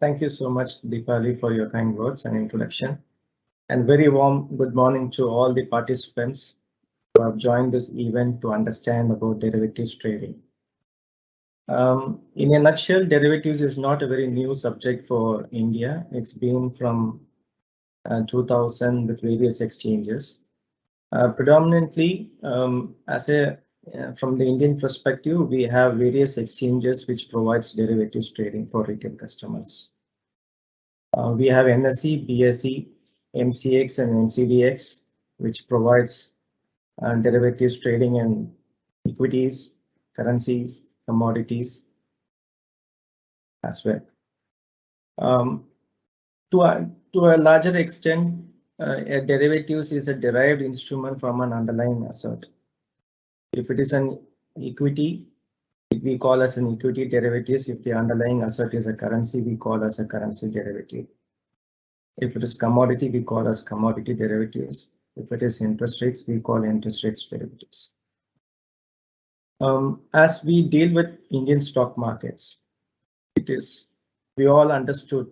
Thank you so much, Deepali, for your kind words and introduction. And very warm good morning to all the participants who have joined this event to understand about derivatives trading. In a nutshell, derivatives is not a very new subject for India. It's been from 2000 with various exchanges. Predominantly, from the Indian perspective, we have various exchanges which provides derivatives trading for retail customers. We have NSE, BSE, MCX, and NCDX, which provides derivatives trading in equities, currencies, commodities as well. Um, to a larger extent, a derivatives is a derived instrument from an underlying asset. If it is an equity, we call as an equity derivatives. If the underlying asset is a currency, we call as a currency derivative. If it is commodity, we call as commodity derivatives. If it is interest rates, we call interest rates derivatives. As we deal with Indian stock markets, we all understood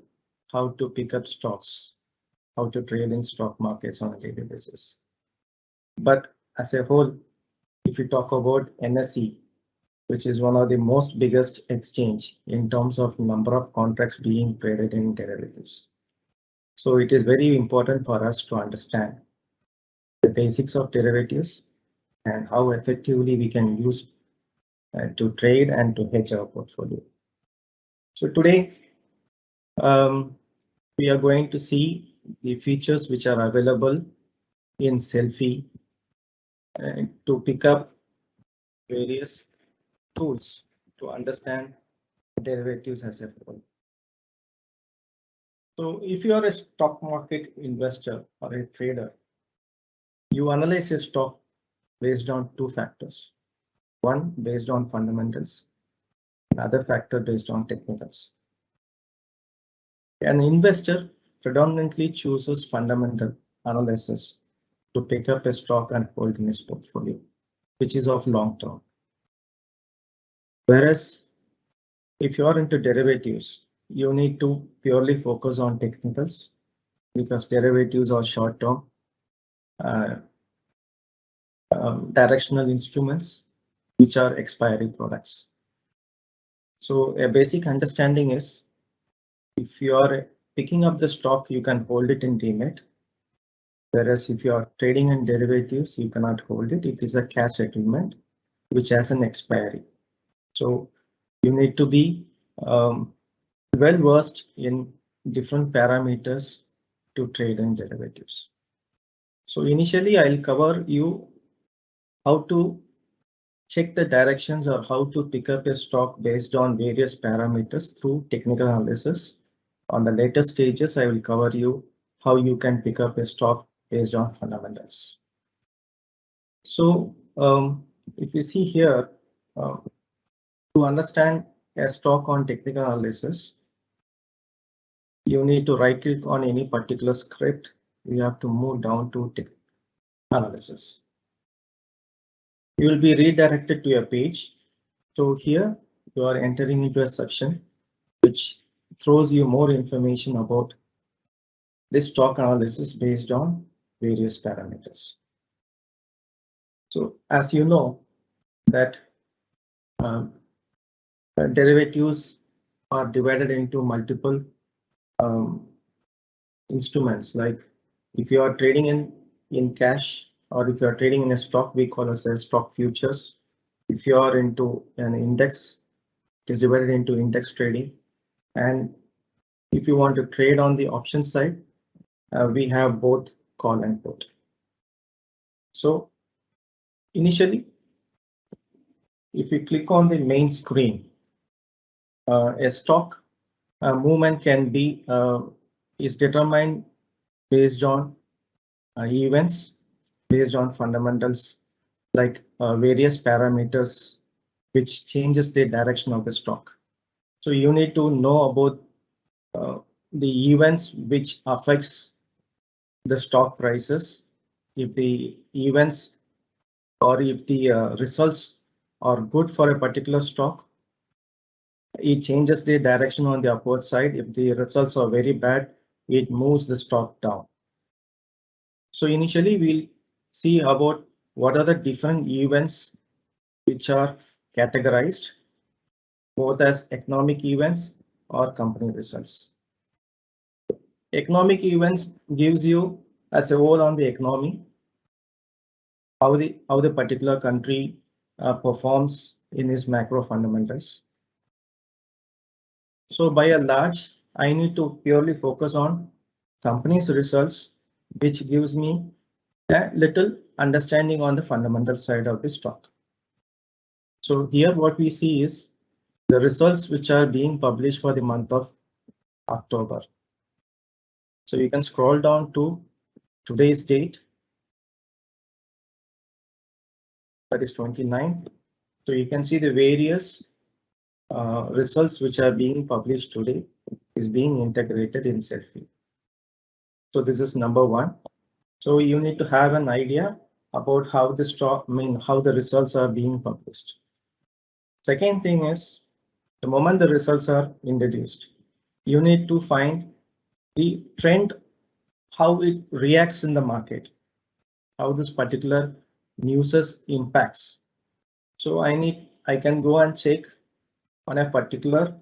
how to pick up stocks, how to trade in stock markets on a daily basis. But as a whole, if you talk about NSE, which is one of the most biggest exchange in terms of number of contracts being traded in derivatives. So it is very important for us to understand the basics of derivatives and how effectively we can use to trade and to hedge our portfolio. So today we are going to see the features which are available in Selfie to pick up various tools to understand derivatives as a whole. So if you are a stock market investor or a trader, you analyze a stock based on two factors. One based on fundamentals, another factor based on technicals. An investor predominantly chooses fundamental analysis to pick up a stock and hold in his portfolio, which is of long term. Whereas if you are into derivatives, you need to purely focus on technicals because derivatives are short term directional instruments which are expiry products. So a basic understanding is if you are picking up the stock, you can hold it in demat. Whereas if you are trading in derivatives, you cannot hold it. It is a cash settlement which has an expiry. So you need to be well versed in different parameters to trade in derivatives. So initially I'll cover you how to check the directions or how to pick up a stock based on various parameters through technical analysis. On the later stages, I will cover you how you can pick up a stock based on fundamentals. So if you see here, to understand a stock on technical analysis, you need to right click on any particular script. You have to move down to technical analysis. You will be redirected to a page. So here you are entering into a section which throws you more information about this stock analysis based on various parameters. So as you know that derivatives are divided into multiple instruments, like if you are trading in cash or if you are trading in a stock, we call as a stock futures. If you are into an index, it is divided into index trading. And if you want to trade on the option side, we have both call and put. So initially, if you click on the main screen, a stock movement can be is determined based on events, based on fundamentals, like various parameters which changes the direction of the stock. So you need to know about the events which affects the stock prices. If the events or if the results are good for a particular stock, it changes the direction on the upward side. If the results are very bad, it moves the stock down. So initially we'll see about what are the different events which are categorized both as economic events or company results. Economic events gives you as a whole on the economy, how the particular country performs in its macro fundamentals. So by and large, I need to purely focus on company's results, which gives me a little understanding on the fundamental side of the stock. So here what we see is the results which are being published for the month of October. So you can scroll down to today's date, that is 29th. So you can see the various results which are being published today is being integrated in Selfie. So this is number one. So you need to have an idea about how the stock, how the results are being published. Second thing is, the moment the results are introduced, you need to find the trend, how it reacts in the market, how this particular news impacts. So I can go and check on a particular,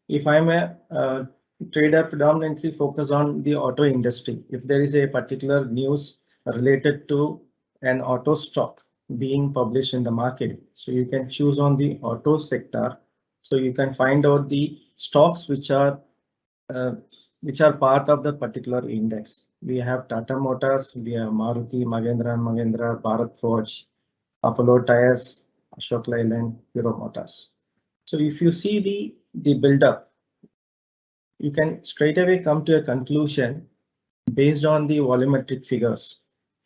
if I'm a trader predominantly focus on the auto industry, if there is a particular news related to an auto stock being published in the market, so you can choose on the auto sector. So you can find out the stocks which are part of the particular index. We have Tata Motors, we have Maruti, Mahindra and Mahindra, Bharat Forge, Apollo Tyres, Ashok Leyland, Hero Motors. So if you see the build-up, you can straight away come to a conclusion based on the volumetric figures,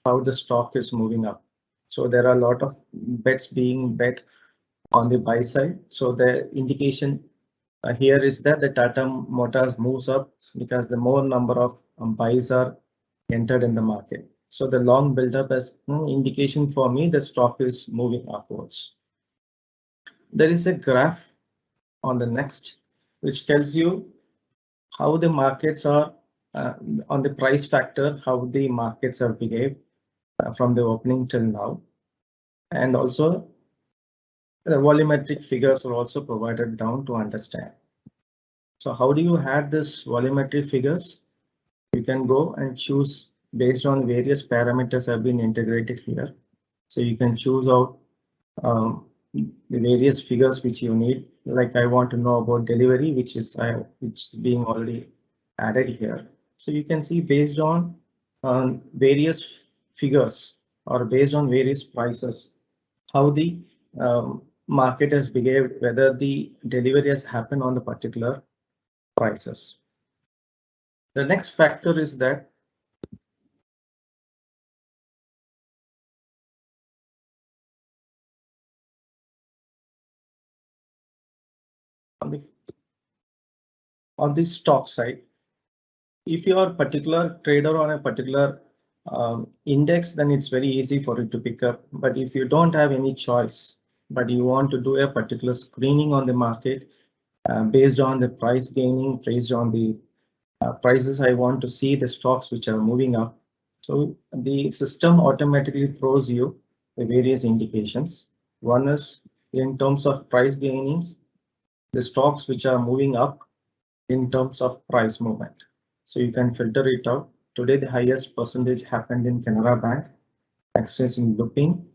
how the stock is moving up. So there are a lot of bets being bet on the buy side. So the indication here is that the Tata Motors moves up because the more number of buys are entered in the market. So the long build-up as indication for me, the stock is moving upwards. There is a graph on the next, which tells you how the markets are on the price factor, how the markets have behaved from the opening till now. And also the volumetric figures are also provided down to understand. So how do you add this volumetric figures? You can go and choose based on various parameters have been integrated here. So you can choose out the various figures which you need. Like I want to know about delivery, which is being already added here. So you can see based on various figures or based on various prices, how the market has behaved, whether the delivery has happened on the particular prices. The next factor is that on the stock side, if you are a particular trader on a particular index, then it's very easy for you to pick up. But if you don't have any choice, but you want to do a particular screening on the market based on the price gaining, based on the prices, I want to see the stocks which are moving up. So the system automatically throws you the various indications. One is in terms of price gainings, the stocks which are moving up in terms of price movement. So you can filter it out. Today, the highest percentage happened in Canara Bank, next is in Lupin,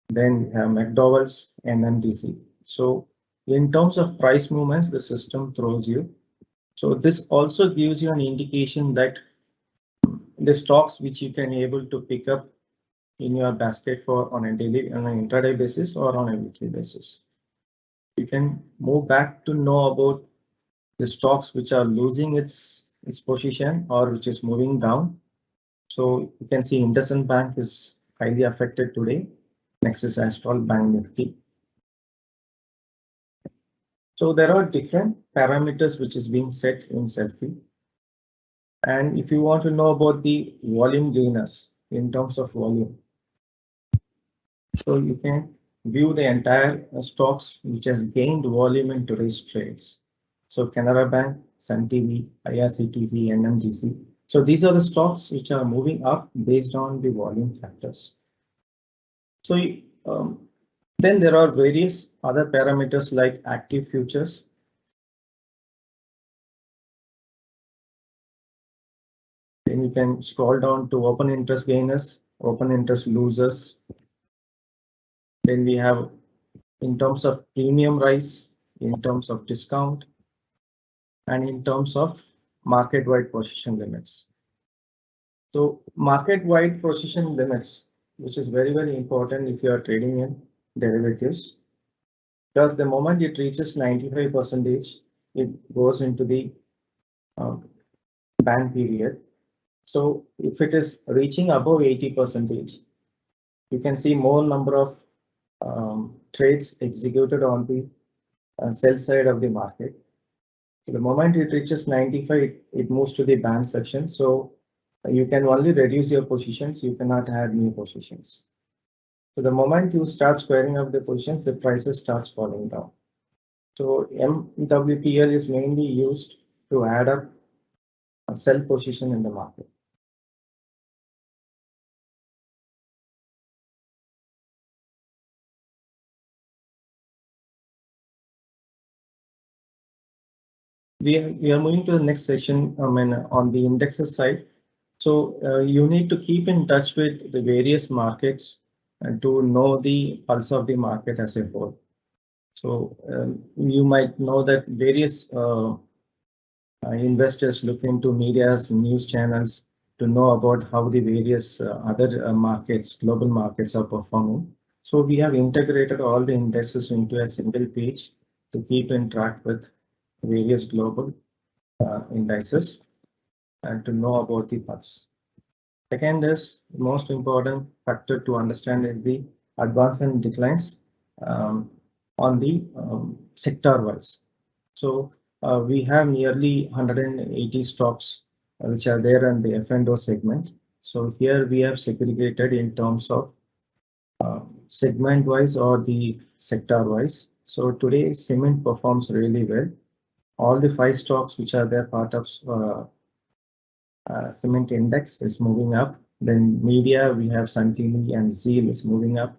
then we have McDowell's and NMDC. So in terms of price movements, the system throws you. So this also gives you an indication that the stocks which you can able to pick up in your basket for on an intraday basis or on a weekly basis. You can move back to know about the stocks which are losing its position or which is moving down. So you can see IndusInd Bank is highly affected today. Next is Astral Bank Nifty. So there are different parameters which is being set in Selfie. And if you want to know about the volume gainers in terms of volume, so you can view the entire stocks which has gained volume in today's trades. So Canara Bank, Sun TV, IRCTC, NMDC. So these are the stocks which are moving up based on the volume factors. So then there are various other parameters like active futures. Then you can scroll down to open interest gainers, open interest losers. Then we have in terms of premium rise, in terms of discount, and in terms of market-wide position limits. So market-wide position limits, which is very, very important if you are trading in derivatives, because the moment it reaches 95%, it goes into the ban period. So if it is reaching above 80%, you can see more number of trades executed on the sell side of the market. So the moment it reaches 95, it moves to the ban section. So you can only reduce your positions. You cannot add new positions. So the moment you start squaring up the positions, the prices starts falling down. So MWPL is mainly used to add up a sell position in the market. We are moving to the next section on the indexes side. So you need to keep in touch with the various markets and to know the pulse of the market as a whole. So you might know that various investors look into media's news channels to know about how the various other markets, global markets are performing. So we have integrated all the indexes into a single page to keep in track with various global indices and to know about the pulse. Second is the most important factor to understand is the advance and declines on the sector wise. So we have nearly 180 stocks which are there in the F&O segment. So here we have segregated in terms of segment wise or the sector wise. So today cement performs really well. All the 5 stocks which are there part of cement index is moving up. Then media we have Sun TV and Zeal is moving up.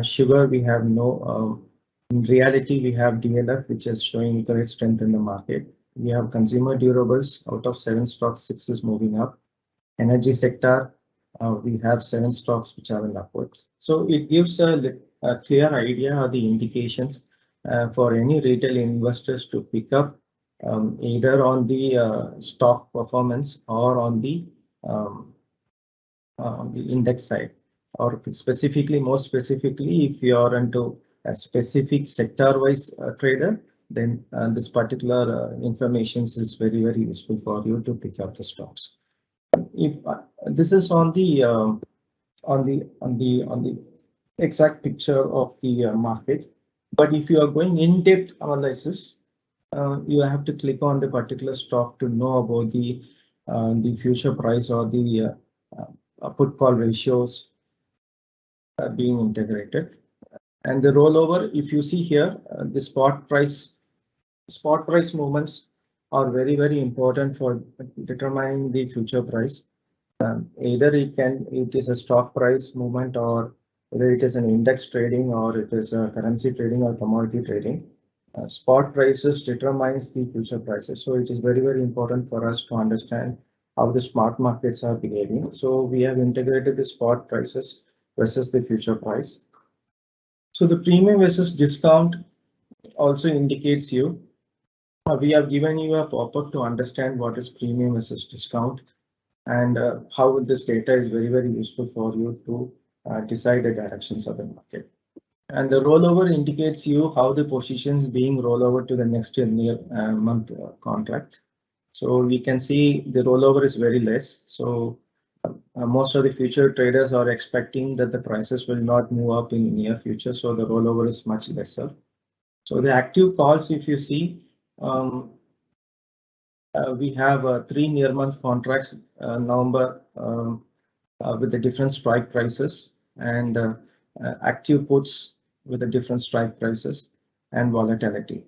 Sugar we have no. In reality, we have DLF, which is showing great strength in the market. We have consumer durables. Out of 7 stocks, 6 is moving up. Energy sector, we have 7 stocks which are in upwards. So it gives a clear idea of the indications for any retail investors to pick up either on the stock performance or on the index side, or specifically, more specifically, if you are into a specific sector-wise trader, then this particular information is very, very useful for you to pick up the stocks. If this is on the exact picture of the market, but if you are going in-depth analysis, you have to click on the particular stock to know about the future price or the put call ratios being integrated. And the rollover, if you see here, the spot price movements are very, very important for determining the future price. Either it is a stock price movement, or whether it is an index trading, or it is a currency trading or commodity trading. Spot prices determines the future prices. So it is very, very important for us to understand how the smart markets are behaving. So we have integrated the spot prices versus the future price. So the premium versus discount also indicates you. We have given you a pop-up to understand what is premium versus discount, and how this data is very, very useful for you to decide the directions of the market. And the rollover indicates you how the positions being rolled over to the next month contract. So we can see the rollover is very less. So most of the future traders are expecting that the prices will not move up in the near future. So the rollover is much lesser. So the active calls, if you see, we have 3 near-month contracts, November, with the different strike prices, and active puts with the different strike prices and volatility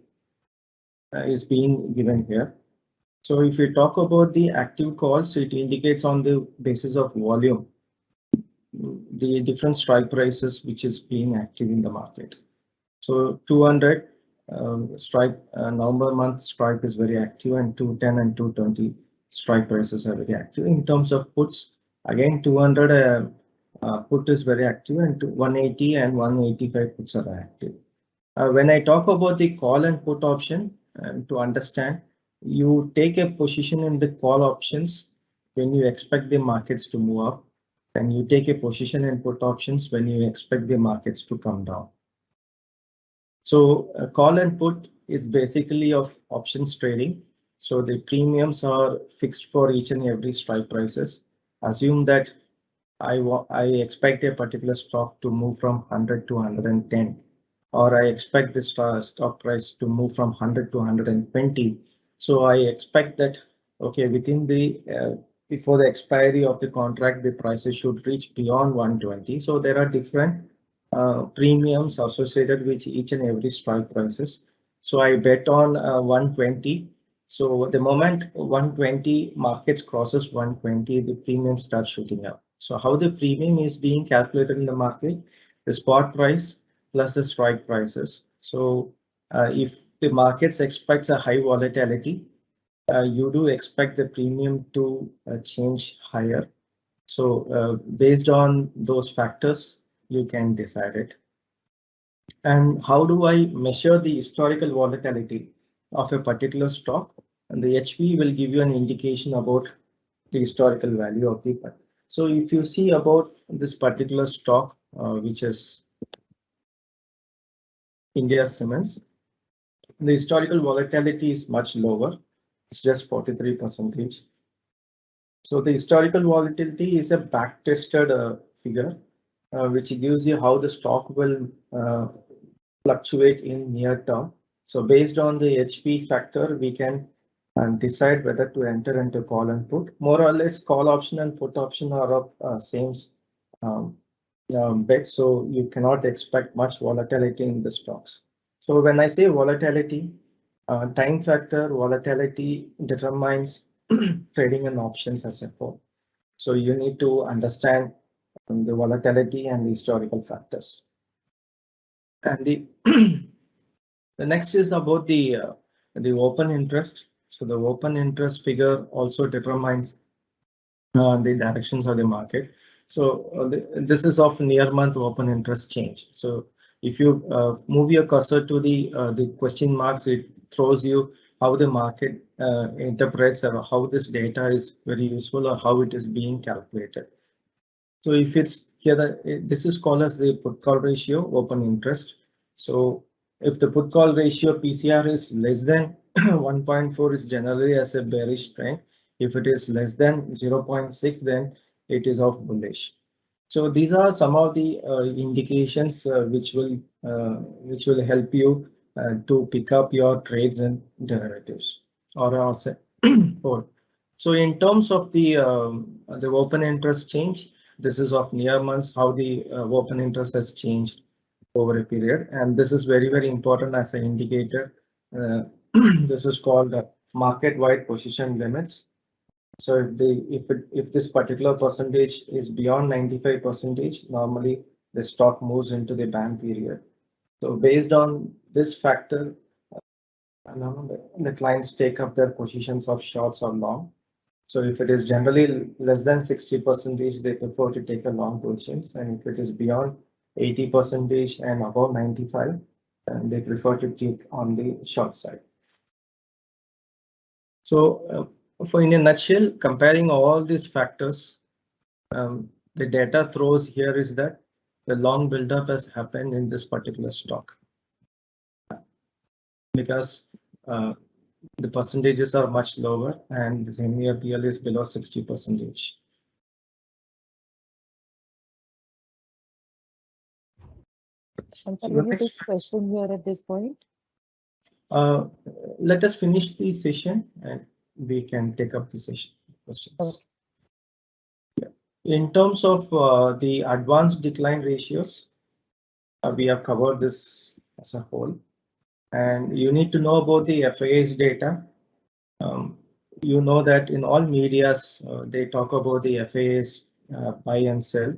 is being given here. So if we talk about the active calls, it indicates on the basis of volume the different strike prices which is being active in the market. So 200 strike November month strike is very active, and 210 and 220 strike prices are very active. In terms of puts, again 200 put is very active, and 180 and 185 puts are active. When I talk about the call and put option, to understand, you take a position in the call options when you expect the markets to move up, and you take a position in put options when you expect the markets to come down. So call and put is basically of options trading. So the premiums are fixed for each and every strike prices. Assume that I expect a particular stock to move from 100 to 110, or I expect the stock price to move from 100 to 120. So I expect that, okay, within the before the expiry of the contract, the prices should reach beyond 120. So there are different premiums associated with each and every strike prices. So I bet on 120. So the moment 120 markets crosses 120, the premium starts shooting up. So how the premium is being calculated in the market, the spot price plus the strike prices. So if the markets expects a high volatility, you do expect the premium to change higher. So based on those factors, you can decide it. And how do I measure the historical volatility of a particular stock? And the HV will give you an indication about the historical value of the. So if you see about this particular stock, which is India Cements, the historical volatility is much lower. It's just 43%. So the historical volatility is a back-tested figure, which gives you how the stock will fluctuate in near term. So based on the HP factor, we can decide whether to enter into call and put. More or less, call option and put option are of same bet, so you cannot expect much volatility in the stocks. So when I say volatility, time factor volatility determines trading and options as a whole. So you need to understand the volatility and the historical factors. And the the next is about the open interest. So the open interest figure also determines the directions of the market. So this is of near month open interest change. So if you move your cursor to the question marks, it throws you how the market interprets or how this data is very useful or how it is being calculated. So if it's here, this is called as the put call ratio open interest. So if the put call ratio PCR is less than 1.4 is generally as a bearish trend. If it is less than 0.6, then it is of bullish. So these are some of the indications which will help you to pick up your trades and derivatives or also. So in terms of the open interest change, this is of near months how the open interest has changed over a period, and this is very, very important as an indicator. This is called market-wide position limits. So if this particular percentage is beyond 95%, normally the stock moves into the ban period. So based on this factor, the clients take up their positions of shorts or long. So if it is generally less than 60%, they prefer to take a long positions, and if it is beyond 80% and above 95, then they prefer to take on the short side. So for in a nutshell, comparing all these factors, the data throws here is that the long buildup has happened in this particular stock because the percentages are much lower and the 10-year PL is below 60%. Shankar, will you take question here at this point? Let us finish the session and we can take up the session questions. Okay. Yeah. In terms of the advanced decline ratios, we have covered this as a whole. And you need to know about the FIS data. You know that in all medias, they talk about the FIS buy and sell.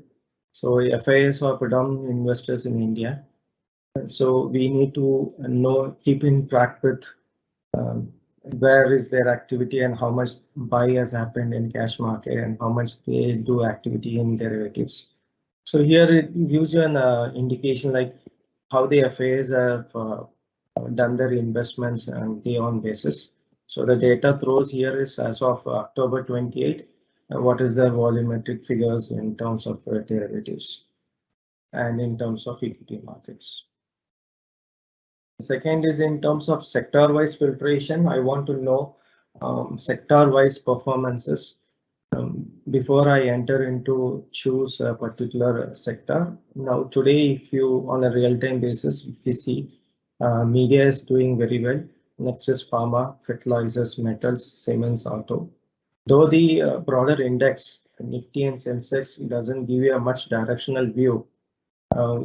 So FIS are predominant investors in India. So we need to know, keep in track with where is their activity and how much buy has happened in cash market and how much they do activity in derivatives. So here it gives you an indication like how the FIs have done their investments on day-on basis. So the data throws here is as of October 28, what is their volumetric figures in terms of derivatives and in terms of equity markets. The second is in terms of sector-wise filtration. I want to know sector-wise performances before I enter into choose a particular sector. Now today, if you on a real-time basis, if you see media is doing very well. Next is pharma, fertilizers, metals, cements, auto. Though the broader index, Nifty and Sensex, doesn't give you a much directional view,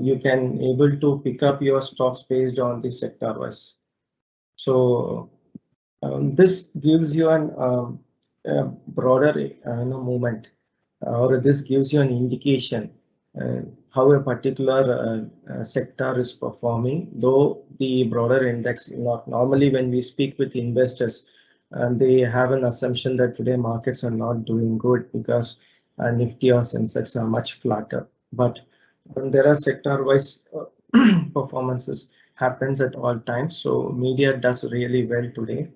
you can able to pick up your stocks based on the sector wise. So this gives you a broader movement, or this gives you an indication how a particular sector is performing. Though the broader index, not normally when we speak with investors, they have an assumption that today markets are not doing good because Nifty or Sensex are much flatter. But there are sector-wise performances happens at all times. So media does really well today.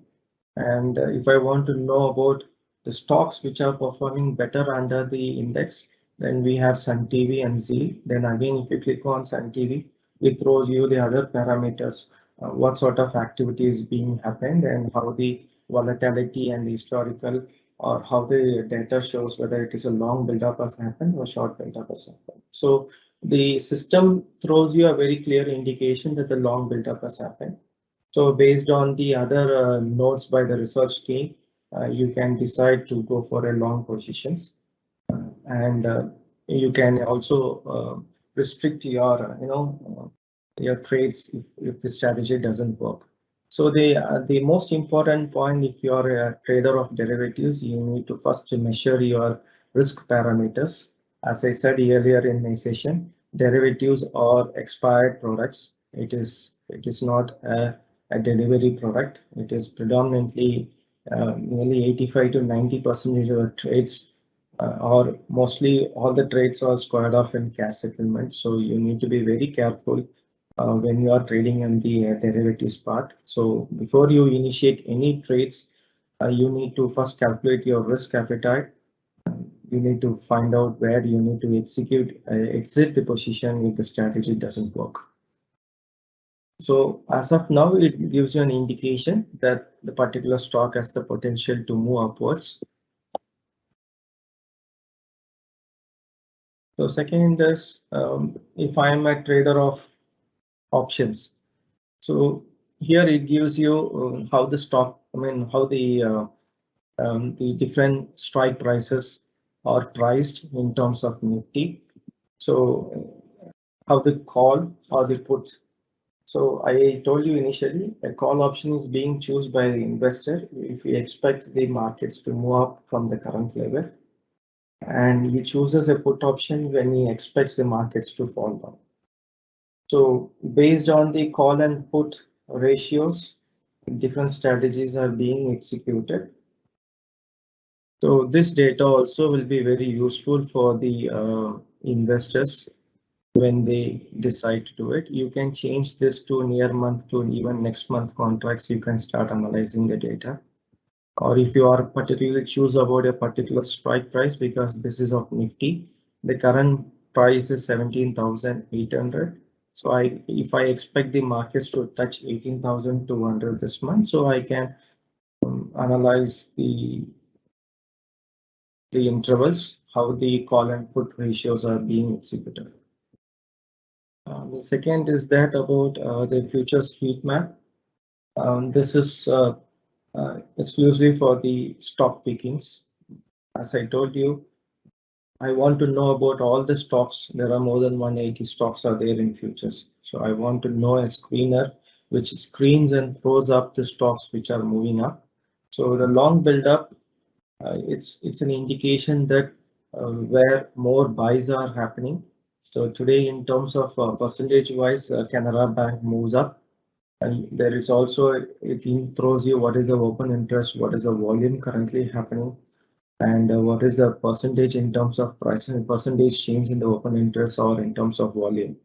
And if I want to know about the stocks which are performing better under the index, then we have Sun TV and Zee. Then again, if you click on Sun TV, it throws you the other parameters, what sort of activity is being happened and how the volatility and the historical or how the data shows whether it is a long build-up has happened or short build-up has happened. So the system throws you a very clear indication that the long build-up has happened. So based on the other notes by the research team, you can decide to go for a long positions, and you can also restrict your your trades if the strategy doesn't work. So the most important point, if you are a trader of derivatives, you need to first measure your risk parameters. As I said earlier in my session, derivatives are expired products. It is not a delivery product. It is predominantly nearly 85 to 90% of the trades, or mostly all the trades are squared off in cash settlement. So you need to be very careful when you are trading in the derivatives part. So before you initiate any trades, you need to first calculate your risk appetite. You need to find out where you need to exit the position if the strategy doesn't work. So as of now, it gives you an indication that the particular stock has the potential to move upwards. So second is if I am a trader of options. So here it gives you how the stock, how the different strike prices are priced in terms of Nifty. So how the call or the put. So I told you initially, a call option is being chosen by the investor if he expects the markets to move up from the current level, and he chooses a put option when he expects the markets to fall down. So based on the call and put ratios, different strategies are being executed. So this data also will be very useful for the investors when they decide to do it. You can change this to near month to even next month contracts. You can start analyzing the data. Or if you are particularly choose about a particular strike price, because this is of Nifty, the current price is 17,800. So if I expect the markets to touch 18,200 this month, so I can analyze the intervals, how the call and put ratios are being executed. The second is that about the futures heat map. This is exclusively for the stock pickings. As I told you, I want to know about all the stocks. There are more than 180 stocks are there in futures. So I want to know a screener which screens and throws up the stocks which are moving up. So the long build up, it's an indication that where more buys are happening. So today in terms of percentage wise, Canara Bank moves up. And there is also, it throws you what is the open interest, what is the volume currently happening, and what is the percentage in terms of price and percentage change in the open interest or in terms of volume.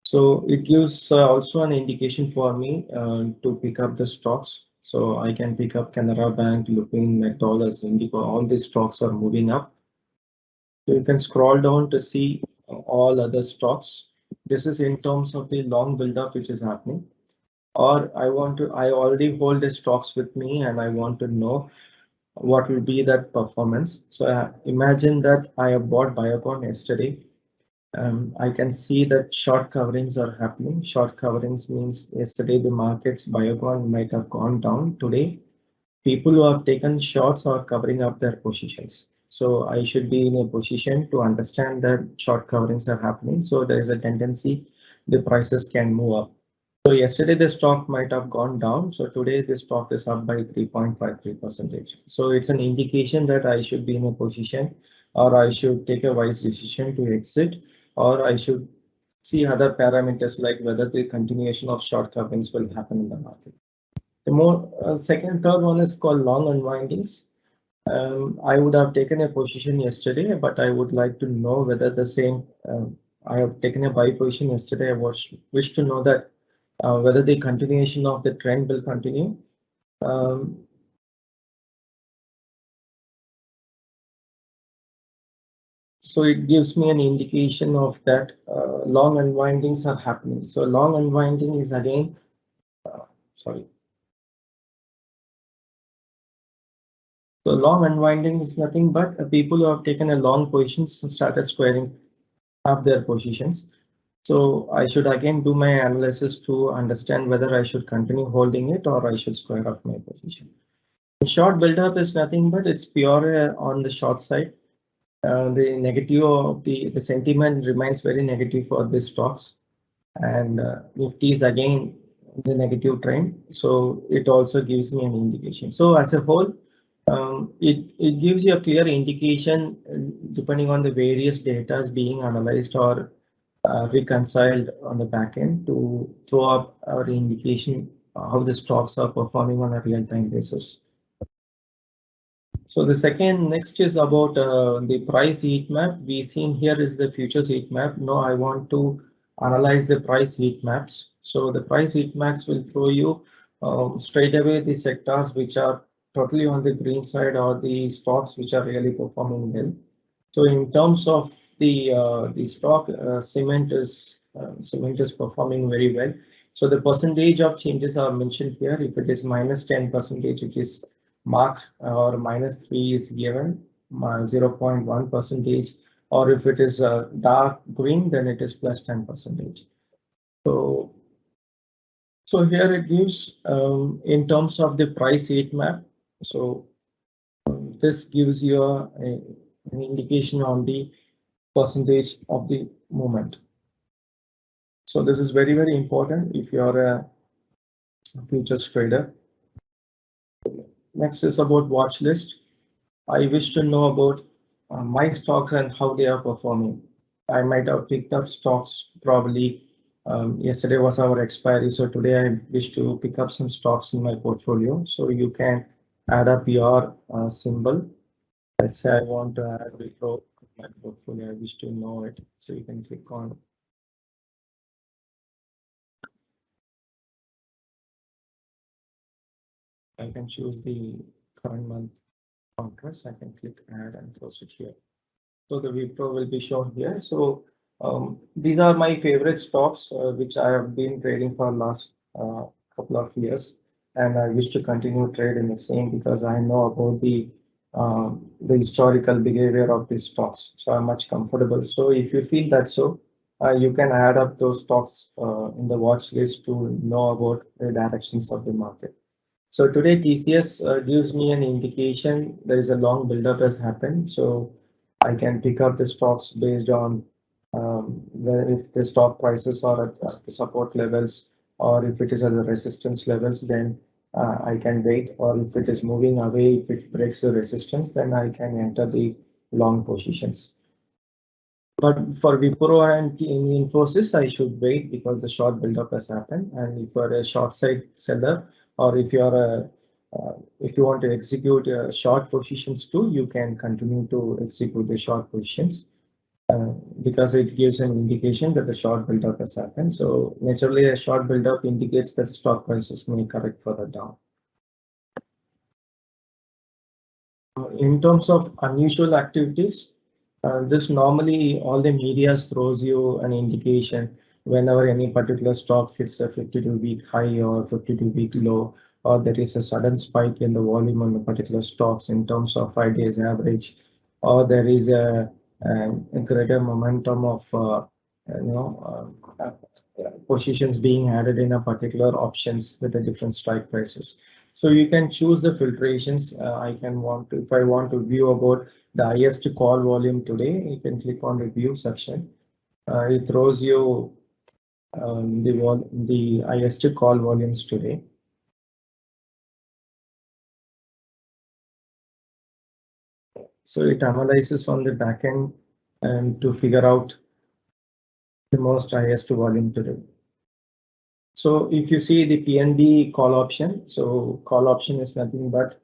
So it gives also an indication for me to pick up the stocks. So I can pick up Canara Bank, Lupin, McDonald's, Indigo, all these stocks are moving up. So you can scroll down to see all other stocks. This is in terms of the long build-up which is happening. Or I already hold the stocks with me and I want to know what will be that performance. So imagine that I have bought Biocon yesterday. I can see that short coverings are happening. Short coverings means yesterday the markets Biocon might have gone down. Today, people who have taken shorts are covering up their positions. So I should be in a position to understand that short coverings are happening. So there is a tendency the prices can move up. So yesterday the stock might have gone down. So today the stock is up by 3.53%. So it's an indication that I should be in a position or I should take a wise decision to exit, or I should see other parameters like whether the continuation of short coverings will happen in the market. The more second, third one is called long unwindings. I would have taken a position yesterday, but I would like to know whether the same. I have taken a buy position yesterday. I wish to know that whether the continuation of the trend will continue. So it gives me an indication of that long unwindings are happening. So long unwinding is again, sorry. So long unwinding is nothing but people who have taken a long positions and started squaring up their positions. So I should again do my analysis to understand whether I should continue holding it or I should square off my position. Short buildup is nothing but it's pure on the short side. The negative of the sentiment remains very negative for the stocks, and Nifty is again the negative trend. So it also gives me an indication. So as a whole, it gives you a clear indication depending on the various data being analyzed or reconciled on the back end to throw up our indication how the stocks are performing on a real-time basis. So the second next is about the price heat map. We seen here is the futures heat map. Now I want to analyze the price heat maps. So the price heat maps will throw you straight away the sectors which are totally on the green side or the stocks which are really performing well. So in terms of the stock, cement is performing very well. So the percentage of changes are mentioned here. If it is -10%, it is marked, or -3 is given, 0.1%, or if it is dark green, then it is +10%. So here it gives in terms of the price heat map. So this gives you an indication on the percentage of the movement. So this is very, very important if you are a futures trader. Next is about watch list. I wish to know about my stocks and how they are performing. I might have picked up stocks probably yesterday was our expiry, so today I wish to pick up some stocks in my portfolio. So you can add up your symbol. Let's say I want to add Wipro in my portfolio. I wish to know it, so you can click on. I can choose the current month contracts. I can click add and close it here. So the Wipro will be shown here. So these are my favorite stocks, which I have been trading for last couple of years, and I wish to continue trading the same because I know about the historical behavior of these stocks. So I'm much comfortable. So if you feel that so, you can add up those stocks in the watch list to know about the directions of the market. So today TCS gives me an indication there is a long buildup has happened. So I can pick up the stocks based on whether if the stock prices are at the support levels or if it is at the resistance levels, then I can wait, or if it is moving away, if it breaks the resistance, then I can enter the long positions. But for Wipro and Infosys, I should wait because the short buildup has happened. And if you are a short side seller, or if you are a if you want to execute short positions too, you can continue to execute the short positions because it gives an indication that the short buildup has happened. So naturally, a short buildup indicates that stock prices may correct further down. In terms of unusual activities, this normally all the media throws you an indication whenever any particular stock hits a 52-week high or 52-week low, or there is a sudden spike in the volume on the particular stocks in terms of 5 days average, or there is a greater momentum of positions being added in a particular options with the different strike prices. So you can choose the filtrations. If I want to view about the highest call volume today, you can click on the view section. It throws you the highest call volumes today. So it analyzes on the back end and to figure out the most highest volume today. So if you see the PNB call option, so call option is nothing but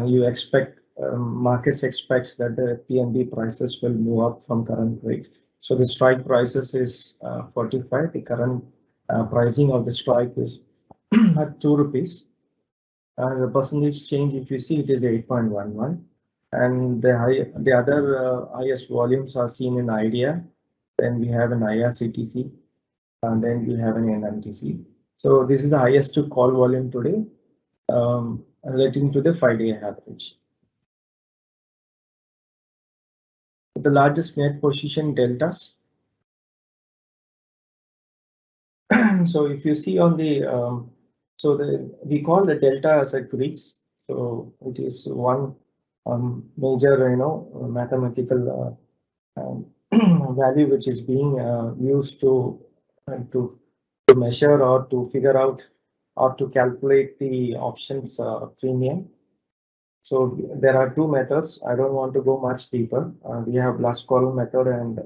you expect markets expects that the PNB prices will move up from current rate. So the strike prices is 45. The current pricing of the strike is at 2 rupees. The percentage change, if you see, it is 8.11. And the other highest volumes are seen in IDEA. Then we have an IRCTC, and then we have an NMTC. So this is the highest call volume today, relating to the 5-day average. The largest net position deltas. So if you see on the we call the delta as a Greeks. So it is one major mathematical value which is being used to measure or to figure out or to calculate the options premium. So there are two methods. I don't want to go much deeper. We have last column method and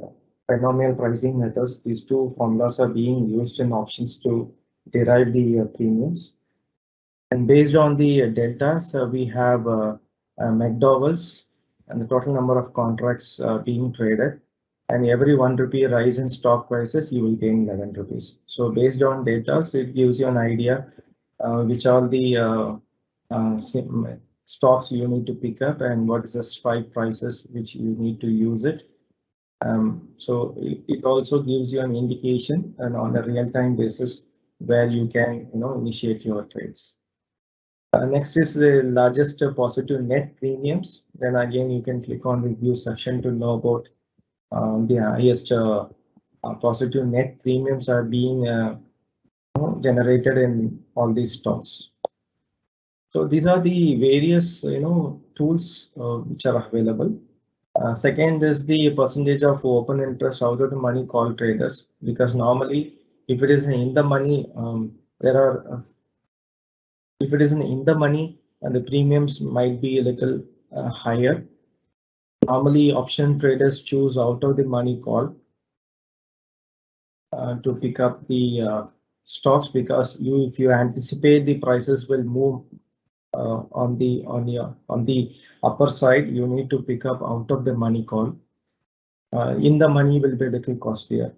binomial pricing methods. These two formulas are being used in options to derive the premiums. And based on the deltas, we have McDowell's and the total number of contracts being traded. And every 1 rupee rise in stock prices, you will gain 11 rupees. So based on data, it gives you an idea which are the stocks you need to pick up and what is the strike prices which you need to use it. So it also gives you an indication and on a real-time basis where you can initiate your trades. Next is the largest positive net premiums. Then again you can click on the view section to know about the highest positive net premiums are being generated in all these stocks. So these are the various tools which are available. Second is the percentage of open interest out of the money call traders, because normally if it is in the money, if it is in the money, and the premiums might be a little higher. Normally option traders choose out of the money call to pick up the stocks, because if you anticipate the prices will move on the upper side, you need to pick up out of the money call. In the money will be a little costlier.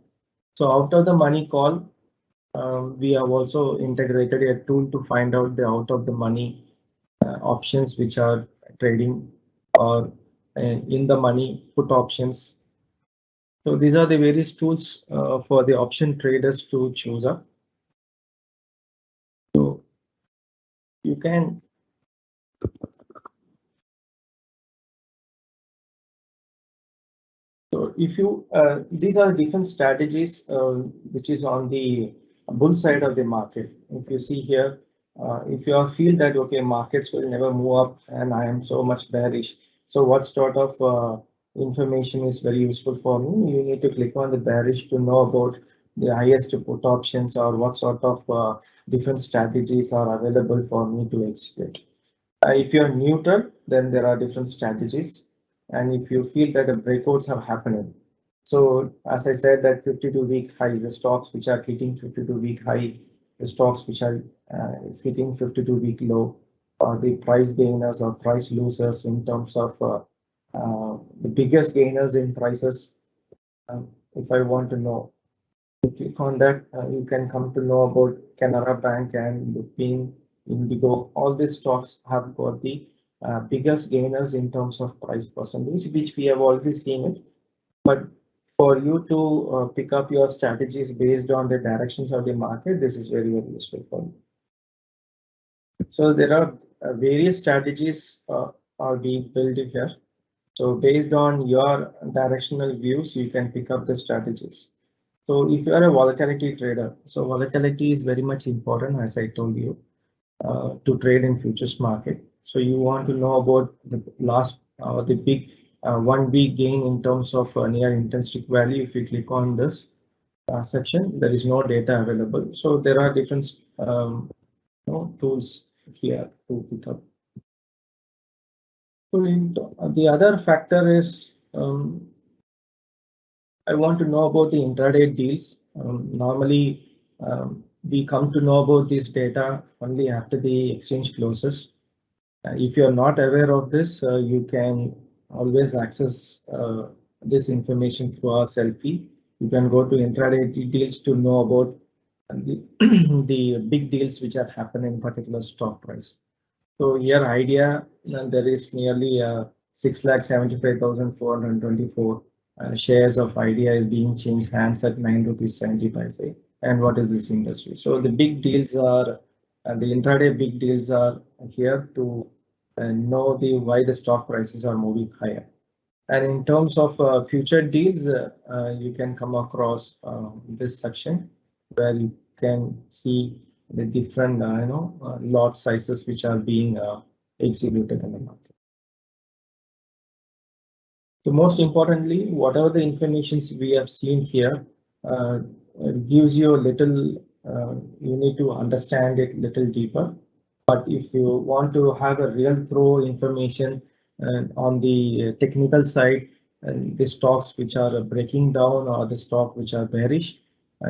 So out of the money call, we have also integrated a tool to find out the out of the money options which are trading, or in the money put options. So these are the various tools for the option traders to choose up. So you can if you these are different strategies which is on the bull side of the market. If you see here, if you feel that okay, markets will never move up and I am so much bearish, so what sort of information is very useful for me, you need to click on the bearish to know about the highest put options or what sort of different strategies are available for me to execute. If you're neutral, then there are different strategies. And if you feel that the breakouts have happened, so as I said, that 52-week highs, the stocks which are hitting 52-week high, the stocks which are hitting 52-week low, or the price gainers or price losers in terms of the biggest gainers in prices. If I want to know, click on that, you can come to know about Canara Bank and Lupin, Indigo. All these stocks have got the biggest gainers in terms of price percentage, which we have already seen it. But for you to pick up your strategies based on the directions of the market, this is very, very useful for you. So there are various strategies are being built here. So based on your directional views, you can pick up the strategies. So if you are a volatility trader, so volatility is very much important, as I told you, to trade in futures market. So you want to know about the last, the big 1 week gain in terms of near intrinsic value. If you click on this section, there is no data available. So there are different tools here to pick up. So the other factor is I want to know about the intraday deals. Normally, we come to know about this data only after the exchange closes. If you are not aware of this, you can always access this information through our selfie. You can go to intraday deals to know about the, the big deals which are happening in particular stock price. So here idea, there is nearly 6,75,424 shares of idea is being changed hands at 9.70 rupees. And what is this industry? So the big deals are, the intraday big deals are here to know why the stock prices are moving higher. And in terms of future deals, you can come across this section where you can see the different lot sizes which are being executed in the market. So most importantly, whatever the information we have seen here gives you a little, you need to understand it a little deeper. But if you want to have a real thorough information on the technical side, and the stocks which are breaking down or the stock which are bearish,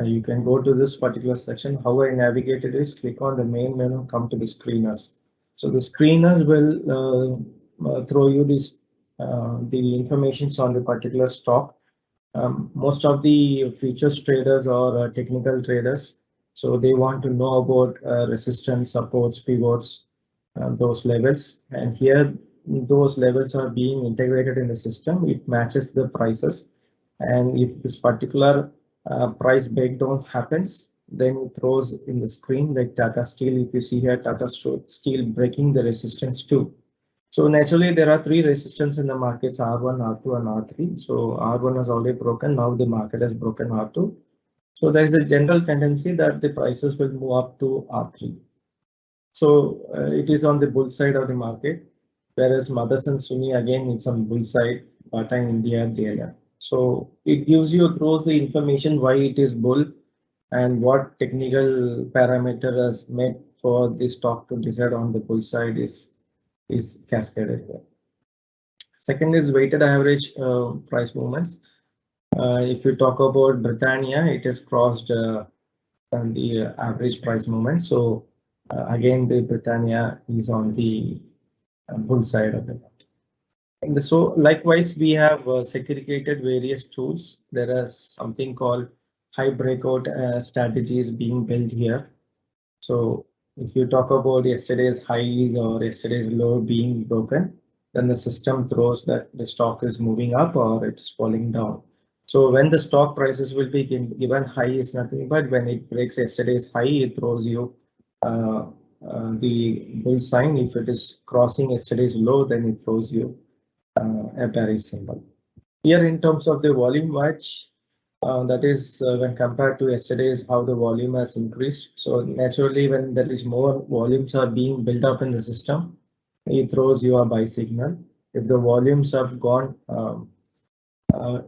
you can go to this particular section. How I navigate it is click on the main menu, come to the screeners. So the screeners will throw you this the informations on the particular stock. Most of the futures traders or technical traders, so they want to know about resistance, supports, pivots, those levels. And here those levels are being integrated in the system. It matches the prices. And if this particular price breakdown happens, then it throws in the screen like Tata Steel. If you see here, Tata Steel breaking the resistance too. So naturally, there are three resistance in the markets: R1, R2, and R3. So R1 has already broken. Now the market has broken R2. So there is a general tendency that the prices will move up to R3. So it is on the bull side of the market, whereas Motherson Sumi again it's on bull side, Bata India, DLF. So it gives you throws the information why it is bull and what technical parameter has made for the stock to decide on the bull side is cascaded here. Second is weighted average price movements. If you talk about Britannia, it has crossed the average price movement. So again, the Britannia is on the bull side of the market. And so likewise, we have segregated various tools. There is something called high breakout strategies being built here. So if you talk about yesterday's highs or yesterday's low being broken, then the system throws that the stock is moving up or it's falling down. So when the stock prices will be given high is nothing but when it breaks yesterday's high, it throws you the bull sign. If it is crossing yesterday's low, then it throws you a bearish symbol. Here in terms of the volume watch, that is when compared to yesterday's how the volume has increased. So naturally when there is more volumes are being built up in the system, it throws you a buy signal. If the volumes have gone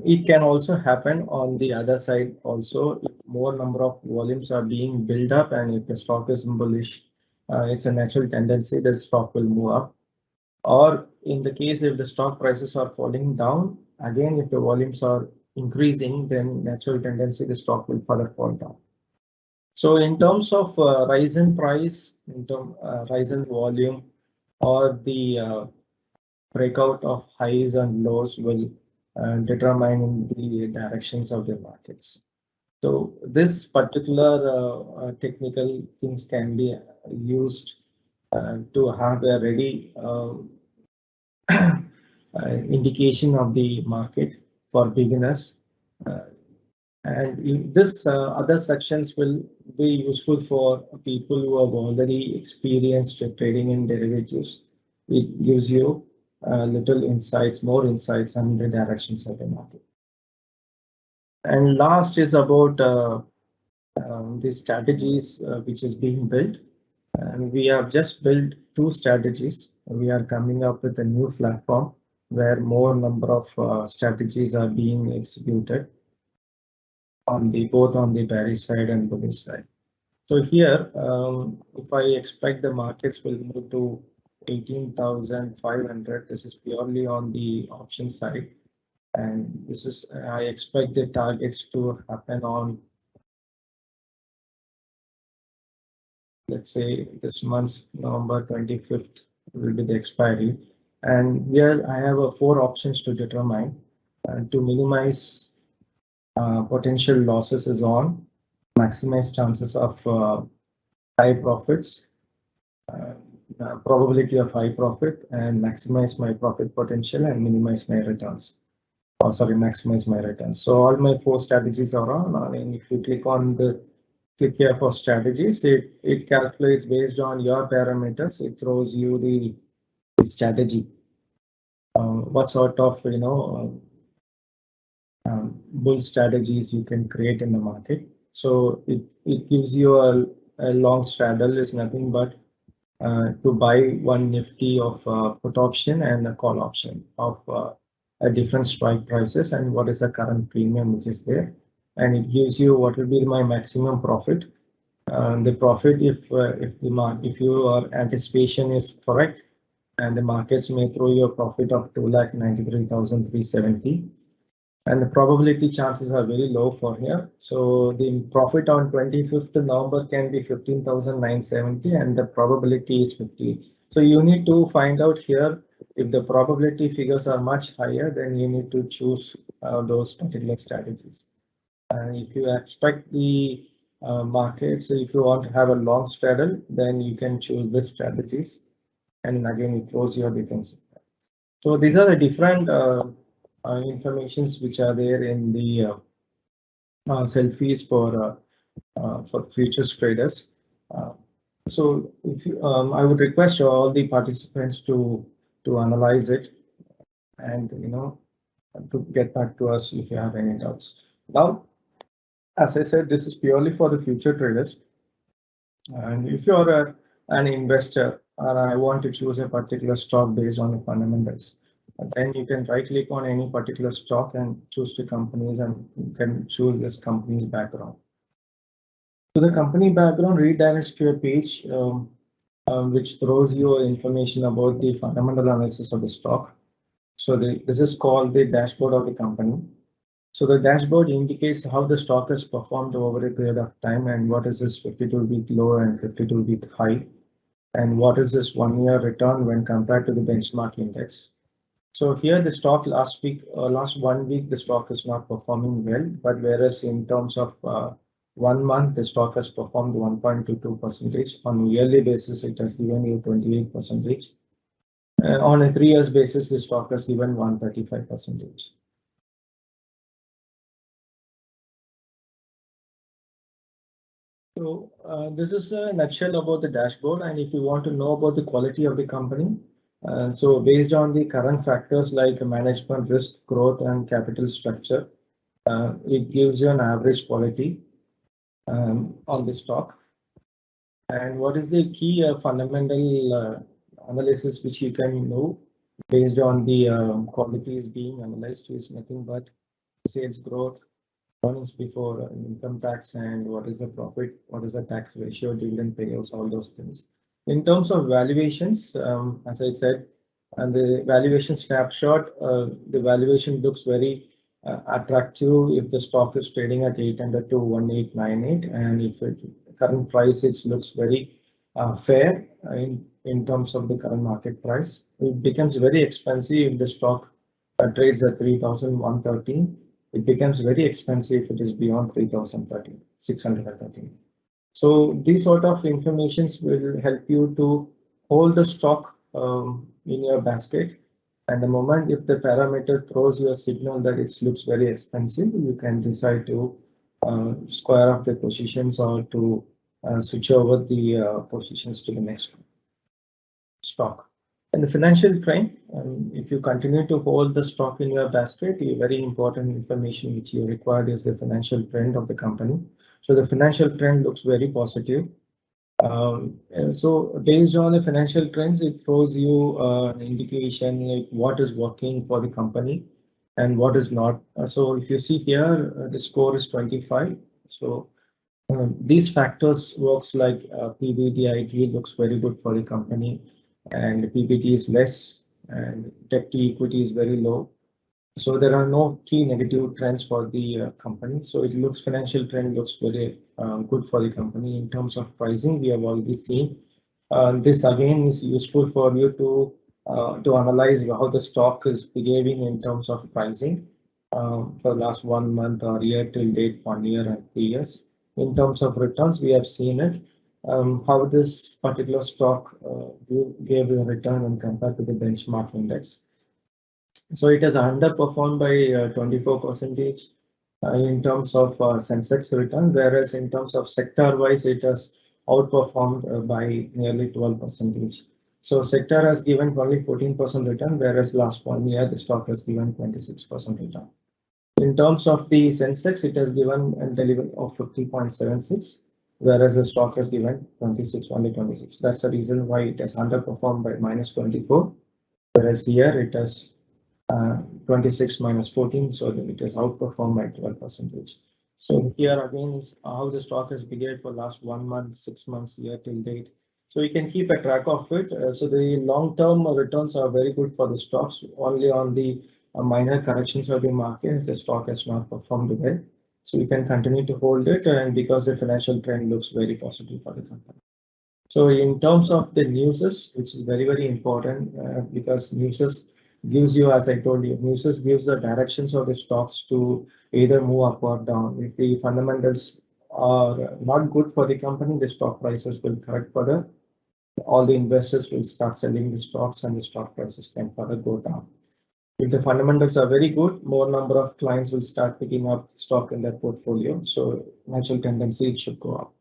It can also happen on the other side also, if more number of volumes are being built up and if the stock is bullish, it's a natural tendency the stock will move up. Or in the case if the stock prices are falling down, again if the volumes are increasing, then natural tendency the stock will further fall down. So in terms of rise in price, rise in volume, or the breakout of highs and lows will determine the directions of the markets. So this particular technical things can be used to have a ready indication of the market for beginners. And this other sections will be useful for people who have already experienced trading in derivatives. It gives you little insights, more insights on the directions of the market. And last is about the strategies which is being built. And we have just built 2 strategies. We are coming up with a new platform where more number of strategies are being executed on both on the bearish side and bullish side. So here, if I expect the markets will move to 18,500, this is purely on the option side. And this is, I expect the targets to happen on, let's say this month's November 25th will be the expiry. And here I have 4 options to determine. To minimize potential losses is on, maximize chances of high profits, probability of high profit, and maximize my profit potential and minimize my returns. Oh, sorry, maximize my returns. So all my 4 strategies are on. And if you click here for strategies, it calculates based on your parameters. It throws you the strategy. What sort of bull strategies you can create in the market. So it gives you a long straddle is nothing but to buy one Nifty of put option and a call option of a different strike prices and what is the current premium which is there, and it gives you what will be my maximum profit. The profit if your anticipation is correct, and the markets may throw you a profit of 2,93,370. And the probability chances are very low for here. So the profit on 25th November can be 15,970 and the probability is 50. So you need to find out here if the probability figures are much higher, then you need to choose those particular strategies. And if you expect the markets, if you want to have a long straddle, then you can choose this strategies. And again, it throws your defensive. So these are the different informations which are there in the selfies for futures traders. So if you, I would request all the participants to analyze it and to get back to us if you have any doubts. Now, as I said, this is purely for the future traders. And if you are an investor or I want to choose a particular stock based on the fundamentals, then you can right click on any particular stock and choose the companies, and you can choose this company's background. So the company background redirects to a page which throws you information about the fundamental analysis of the stock. So this is called the dashboard of the company. So the dashboard indicates how the stock has performed over a period of time and what is this 52-week low and 52-week high, and what is this 1-year return when compared to the benchmark index. So here the stock last 1 week, the stock is not performing well, but whereas in terms of 1 month, the stock has performed 1.22%. On a yearly basis, it has given you 28%. On a 3 years basis, the stock has given 135%. So this is a nutshell about the dashboard, and if you want to know about the quality of the company, so based on the current factors like management, risk, growth, and capital structure, it gives you an average quality on the stock. And what is the key fundamental analysis which you can know? based on the qualities being analyzed is nothing but sales growth, earnings before income tax, and what is the profit, what is the tax ratio, dividend payouts, all those things. In terms of valuations, as I said, and the valuation snapshot, the valuation looks very attractive if the stock is trading at 800 to 1898, and if it current price it looks very fair in terms of the current market price. It becomes very expensive if the stock trades at 3,113. It becomes very expensive if it is beyond 3,013, 613. So these sort of informations will help you to hold the stock in your basket. And the moment if the parameter throws you a signal that it looks very expensive, you can decide to square up the positions or to switch over the positions to the next stock. And the financial trend, if you continue to hold the stock in your basket, the very important information which you required is the financial trend of the company. So the financial trend looks very positive. So based on the financial trends, it throws you an indication like what is working for the company and what is not. So if you see here, the score is 25. So these factors works like PBDIT looks very good for the company, and PBT is less, and debt to equity is very low. So there are no key negative trends for the company. So it looks financial trend looks very good for the company. In terms of pricing, we have already seen. This again is useful for you to analyze how the stock is behaving in terms of pricing for the last 1 month or year till date, 1 year and 3 years. In terms of returns, we have seen it. How this particular stock gave a return when compared to the benchmark index. So it has underperformed by 24% in terms of Sensex return, whereas in terms of sector wise, it has outperformed by nearly 12%. So sector has given only 14% return, whereas last 1 year the stock has given 26% return. In terms of the Sensex, it has given a delivery of 50.76, whereas the stock has given 26, only 26. That's the reason why it has underperformed by -24, whereas here it has 26 minus 14, so it has outperformed by 12%. So here again is how the stock has behaved for last 1 month, 6 months, year till date. So you can keep a track of it. So the long-term returns are very good for the stocks. Only on the minor corrections of the market, the stock has not performed well. So you can continue to hold it, and because the financial trend looks very positive for the company. So in terms of the newses, which is very, very important because newses gives you, as I told you, newses gives the directions of the stocks to either move up or down. If the fundamentals are not good for the company, the stock prices will correct further. All the investors will start selling the stocks and the stock prices can further go down. If the fundamentals are very good, more number of clients will start picking up stock in their portfolio. So natural tendency, it should go up.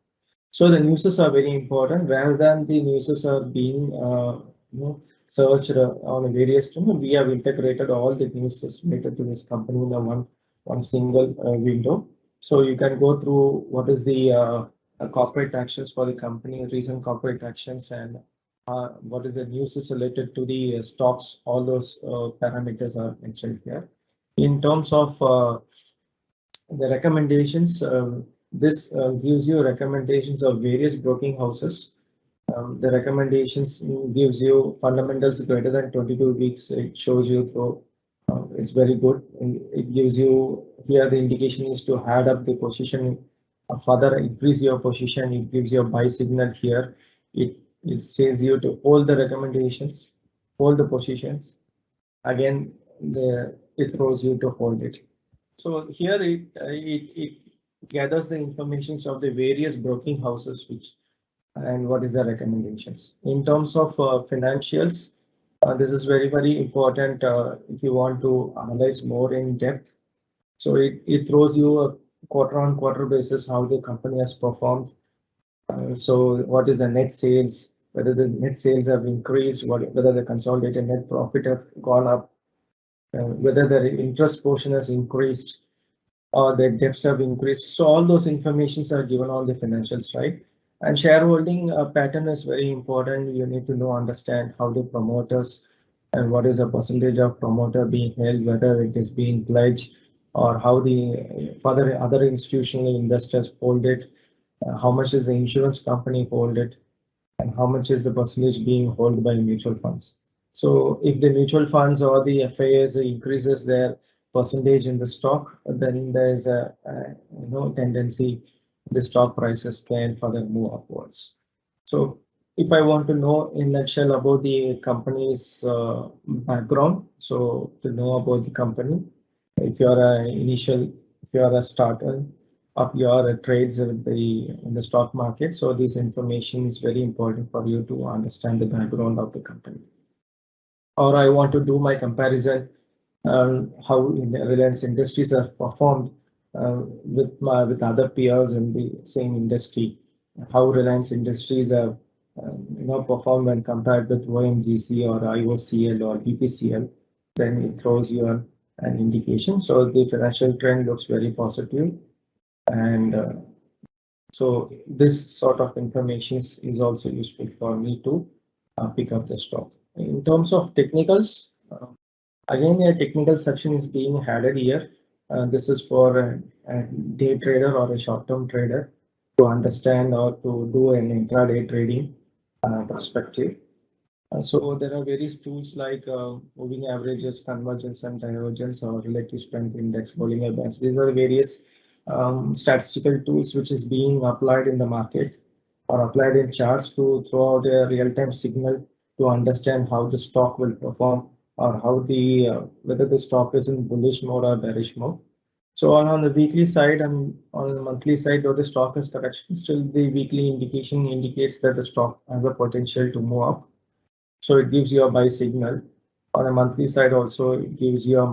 So the newses are very important. Rather than the newses are being searched on various channels, we have integrated all the news related to this company in one single window. So you can go through what is the corporate actions for the company, recent corporate actions, and what is the news related to the stocks. All those parameters are mentioned here. In terms of the recommendations, this gives you recommendations of various broking houses. The recommendations gives you fundamentals greater than 22 weeks. It shows you through. It's very good. It gives you here the indication is to add up the position, further increase your position. It gives you a buy signal here. It says you to hold the recommendations, hold the positions. Again, it throws you to hold it. So here it gathers the information of the various broking houses and what is the recommendations. In terms of financials, this is very, very important if you want to analyze more in depth. So it throws you a quarter-on-quarter basis how the company has performed. So what is the net sales, whether the net sales have increased, whether the consolidated net profit have gone up, whether the interest portion has increased or the debts have increased. So all those informations are given on the financials, right? And shareholding pattern is very important. You need to understand how the promoters and what is the percentage of promoter being held, whether it is being pledged, or how the further other institutional investors hold it, how much is the insurance company hold it, and how much is the percentage being held by mutual funds. So if the mutual funds or the FIAs increases their percentage in the stock, then there is a tendency the stock prices can further move upwards. So if I want to know in a nutshell about the company's background, so to know about the company, if you are a starter of your trades in the stock market, so this information is very important for you to understand the background of the company. Or I want to do my comparison how in the Reliance Industries have performed with other peers in the same industry, how Reliance Industries have performed when compared with ONGC or IOCL or BPCL, then it throws you an indication. So the financial trend looks very positive, and so this sort of information is also useful for me to pick up the stock. In terms of technicals, again, a technical section is being added here. This is for a day trader or a short-term trader to understand or to do an intraday trading perspective. So there are various tools like moving averages, convergence and divergence, or relative strength index, Bollinger Bands. These are various statistical tools which is being applied in the market or applied in charts to throw out a real-time signal to understand how the stock will perform or how the whether the stock is in bullish mode or bearish mode. So on the weekly side and on the monthly side, though the stock is correction, still the weekly indication indicates that the stock has a potential to move up. So it gives you a buy signal. On a monthly side also, it gives you a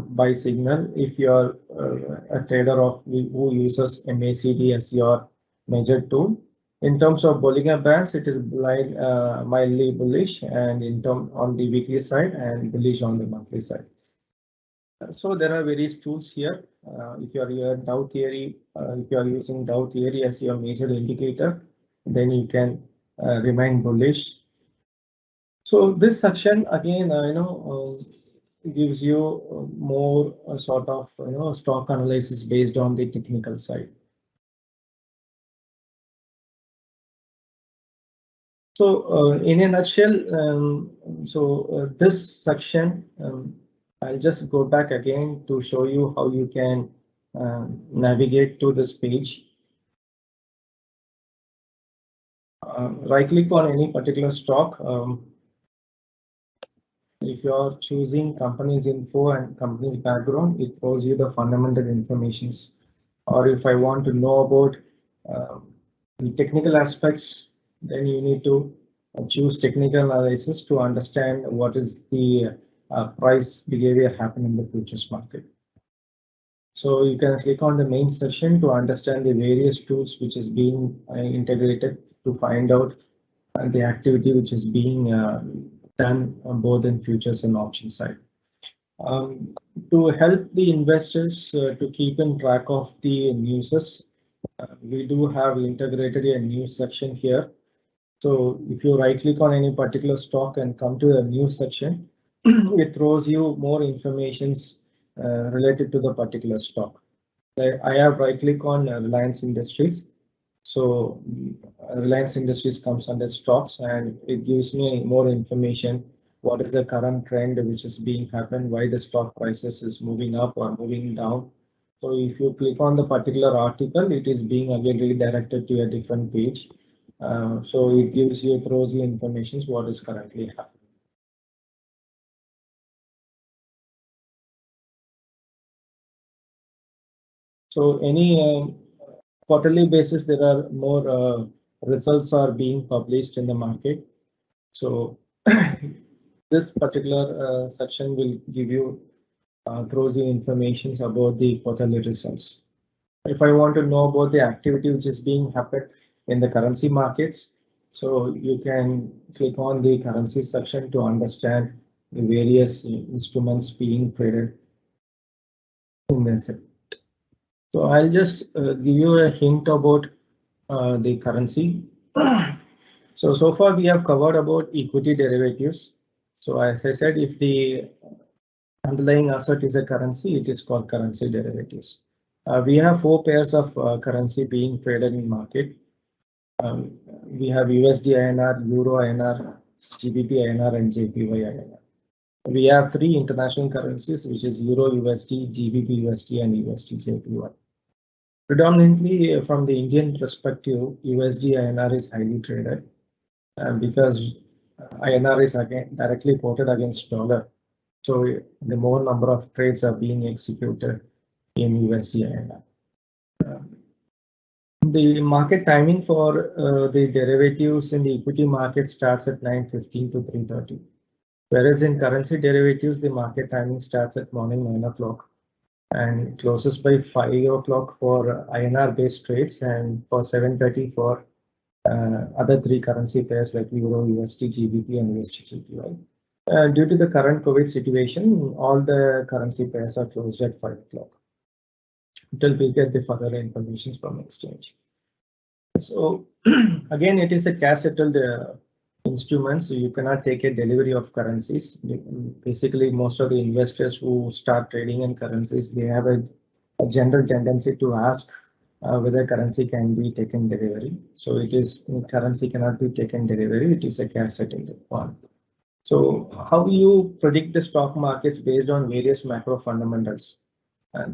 buy signal if you are a trader who uses MACD as your major tool. In terms of Bollinger Bands, it is mildly bullish, and on the weekly side and bullish on the monthly side. So there are various tools here. If you are if you are using Dow theory as your major indicator, then you can remain bullish. So this section again, gives you more sort of stock analysis based on the technical side. So in a nutshell, this section, I'll just go back again to show you how you can navigate to this page. Right click on any particular stock. If you are choosing company's info and company's background, it throws you the fundamental informations. Or if I want to know about the technical aspects, then you need to choose technical analysis to understand what is the price behavior happen in the futures market. So you can click on the main section to understand the various tools which is being integrated to find out the activity which is being done both in futures and option side. To help the investors to keep in track of the newses, we do have integrated a news section here. So if you right click on any particular stock and come to the news section, it throws you more informations related to the particular stock. I have right click on Reliance Industries. So Reliance Industries comes under stocks, and it gives me more information. What is the current trend which is being happened? Why the stock prices is moving up or moving down? So if you click on the particular article, it is being again redirected to a different page. So it throws you information what is currently happening. So any quarterly basis, there are more results are being published in the market. So this particular section will give you throws you information about the quarterly results. If I want to know about the activity which is being happened in the currency markets, so you can click on the currency section to understand the various instruments being traded in this. So I'll just give you a hint about the currency. So far we have covered about equity derivatives. So as I said, if the underlying asset is a currency, it is called currency derivatives. We have 4 pairs of currency being traded in market. We have USD INR, Euro INR, GBP INR, and JPY INR. We have 3 international currencies, which is Euro USD, GBP USD, and USD JPY. Predominantly from the Indian perspective, USD INR is highly traded because INR is again directly quoted against dollar. So the more number of trades are being executed in USD INR. The market timing for the derivatives in the equity market starts at 9:15 to 3:30. Whereas in currency derivatives, the market timing starts at morning 9 o'clock and closes by 5 o'clock for INR based trades and for 7:30 for other 3 currency pairs like Euro, USD, GBP, and USD JPY. Due to the current COVID situation, all the currency pairs are closed at 5 o'clock until we get the further information from exchange. So again, it is a cash settled instrument, so you cannot take a delivery of currencies. Basically, most of the investors who start trading in currencies, they have a general tendency to ask whether currency can be taken delivery. So it is currency cannot be taken delivery. It is a cash settled one. So how you predict the stock markets based on various macro fundamentals?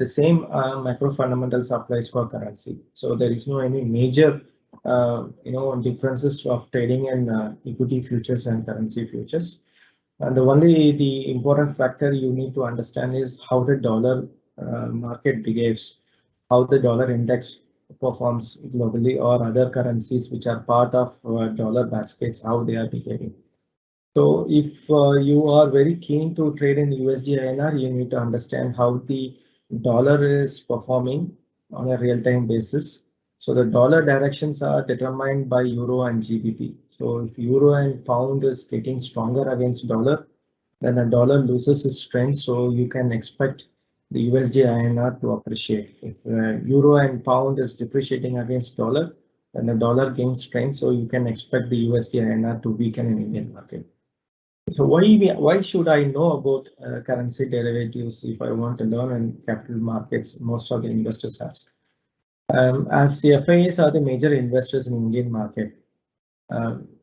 The same macro fundamentals applies for currency. So there is no any major differences of trading in equity futures and currency futures. And the important factor you need to understand is how the dollar market behaves, how the dollar index performs globally, or other currencies which are part of dollar baskets, how they are behaving. So if you are very keen to trade in USD INR, you need to understand how the dollar is performing on a real-time basis. So the dollar directions are determined by Euro and GBP. So if Euro and Pound is getting stronger against dollar, then the dollar loses its strength. So you can expect the USD INR to appreciate. If Euro and Pound is depreciating against dollar, then the dollar gains strength. So you can expect the USD INR to weaken in Indian market. So why should I know about currency derivatives if I want to learn in capital markets? Most of the investors ask. As FIAs are the major investors in Indian market,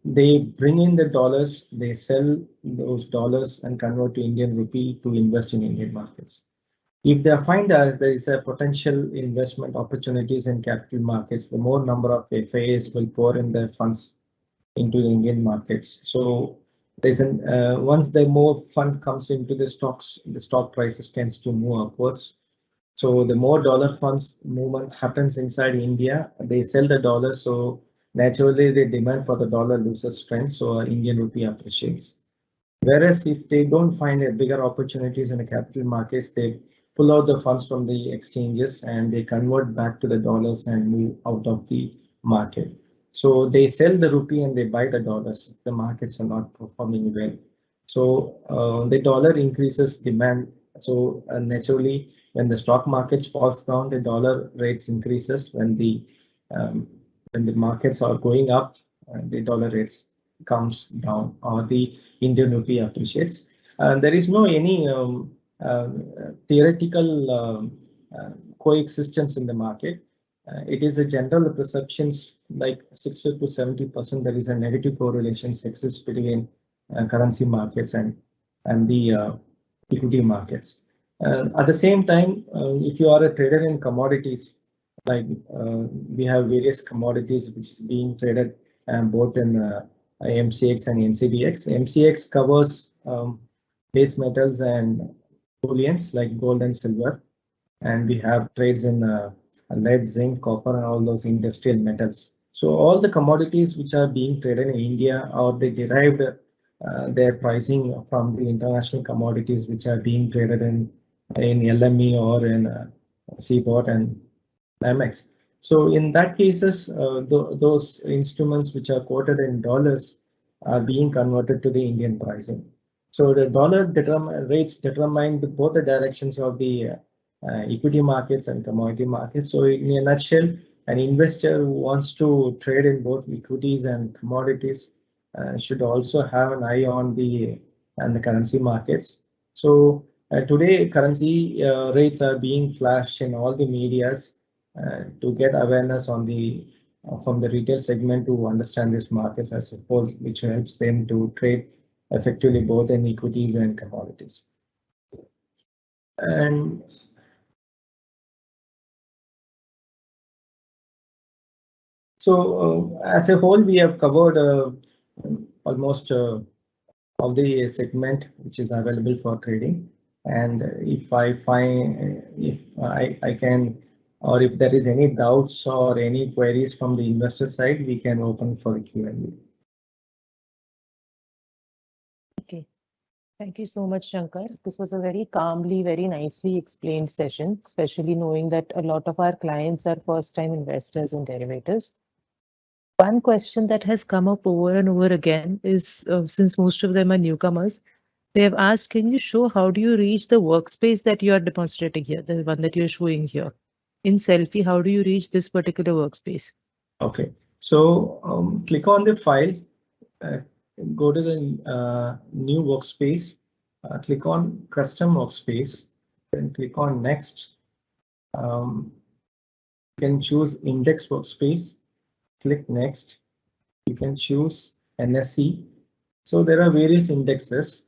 they bring in the dollars, they sell those dollars and convert to Indian rupee to invest in Indian markets. If they find that there is a potential investment opportunities in capital markets, the more number of FIAs will pour in their funds into the Indian markets. So there's once the more fund comes into the stocks, the stock prices tends to move upwards. So the more dollar funds movement happens inside India, they sell the dollar. So naturally the demand for the dollar loses strength. So Indian rupee appreciates. Whereas if they don't find a bigger opportunities in the capital markets, they pull out the funds from the exchanges and they convert back to the dollars and move out of the market. So they sell the rupee and they buy the dollars. The markets are not performing well. So the dollar increases demand. So naturally, when the stock markets falls down, the dollar rates increases. When the markets are going up, the dollar rates comes down or the Indian rupee appreciates. There is no any theoretical coexistence in the market. It is a general perceptions like 60 to 70% there is a negative correlation exists between currency markets and the equity markets. At the same time, if you are a trader in commodities, like we have various commodities which is being traded both in MCX and NCDX. MCX covers base metals and bullions like gold and silver, and we have trades in lead, zinc, copper, and all those industrial metals. So all the commodities which are being traded in India, or they derived their pricing from the international commodities which are being traded in LME or in CBOT and NYMEX. So in that cases, those instruments which are quoted in dollars are being converted to the Indian pricing. So the dollar rates determine both the directions of the equity markets and commodity markets. So in a nutshell, an investor who wants to trade in both equities and commodities should also have an eye on the and the currency markets. So today currency rates are being flashed in all the medias to get awareness on the from the retail segment to understand these markets, I suppose, which helps them to trade effectively both in equities and commodities. And so as a whole, we have covered almost all the segment which is available for trading. And if I find, if I can, or if there is any doubts or any queries from the investor side, we can open for the Q&A. Okay. Thank you so much, Shankar. This was a very calmly, very nicely explained session, especially knowing that a lot of our clients are first-time investors in derivatives. One question that has come up over and over again is, since most of them are newcomers, they have asked, can you show how do you reach the workspace that you are demonstrating here, the one that you're showing here? In Selfie, how do you reach this particular workspace? Okay, so click on the files, go to the new workspace, click on custom workspace, then click on next. You can choose index workspace, click next. You can choose NSE. So there are various indexes.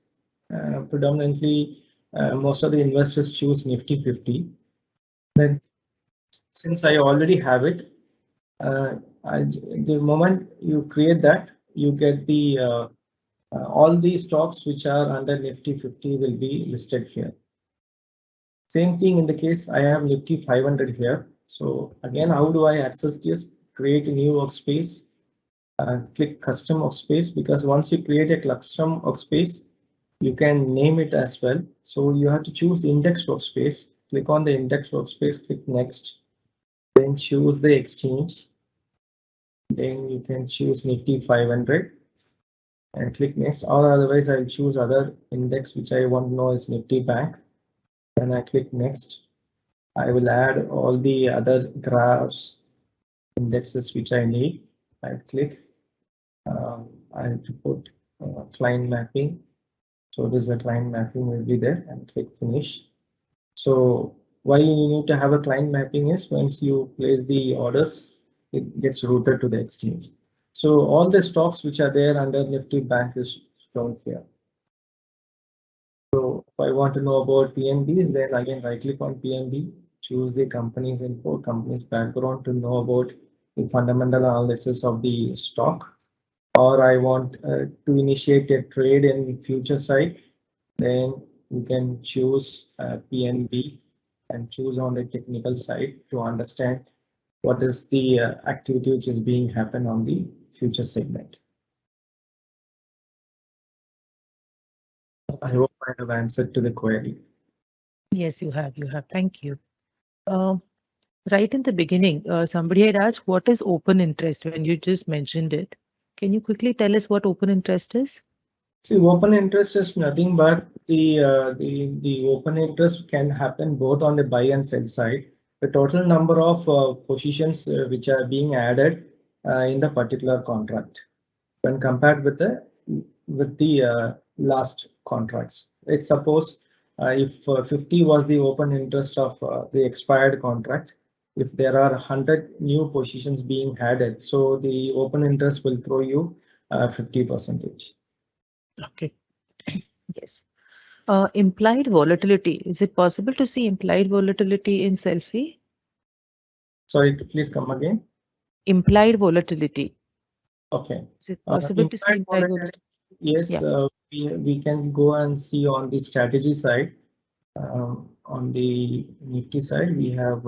Predominantly, most of the investors choose Nifty 50. Then, since I already have it, the moment you create that, you get the all the stocks which are under Nifty 50 will be listed here. Same thing in the case I have Nifty 500 here. So again, how do I access this? Create a new workspace. Click custom workspace, because once you create a custom workspace, you can name it as well. So you have to choose index workspace. Click on the index workspace, click next, then choose the exchange. Then you can choose Nifty 500 and click next, or otherwise I'll choose other index which I want to know is Nifty Bank. Then I click next. I will add all the other graphs, indexes which I need. I click. I have to put client mapping. So this is a client mapping will be there, and click finish. So why you need to have a client mapping is once you place the orders, it gets routed to the exchange. So all the stocks which are there under Nifty Bank is shown here. So if I want to know about PNBs, then again right click on PNB, choose the company's info, company's background to know about the fundamental analysis of the stock. Or I want to initiate a trade in future side, then you can choose PNB and choose on the technical side to understand what is the activity which is being happen on the future segment. I hope I have answered to the query. Yes, you have. Thank you. Right in the beginning, somebody had asked, what is open interest when you just mentioned it? Can you quickly tell us what open interest is? See, open interest is nothing but the open interest can happen both on the buy and sell side. The total number of positions which are being added in the particular contract when compared with the last contracts. Let's suppose if 50 was the open interest of the expired contract, if there are 100 new positions being added, so the open interest will throw you 50%. Okay. Yes. Implied volatility. Is it possible to see implied volatility in Selfie? Sorry, please come again. Implied volatility. Okay. Is it possible to see implied volatility? Yes, Yeah. we can go and see on the strategy side. On the Nifty side, we have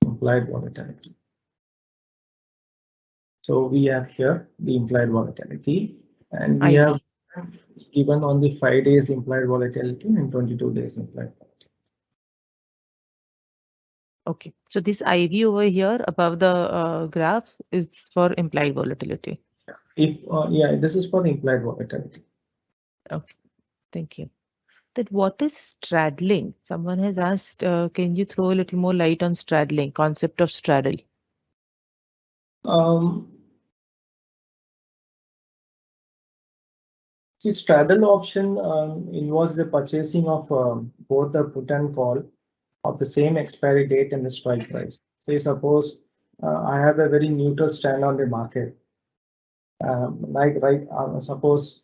implied volatility. So we have here the implied volatility, and we have given on the 5 days implied volatility and 22 days implied volatility. Okay, so this IV over here above the graph is for implied volatility. If yeah, this is for the implied volatility. Okay, thank you. That what is straddling? Someone has asked, can you throw a little more light on straddling, concept of straddle? See, straddle option involves the purchasing of both the put and call of the same expiry date and the strike price. Say suppose I have a very neutral stand on the market. Suppose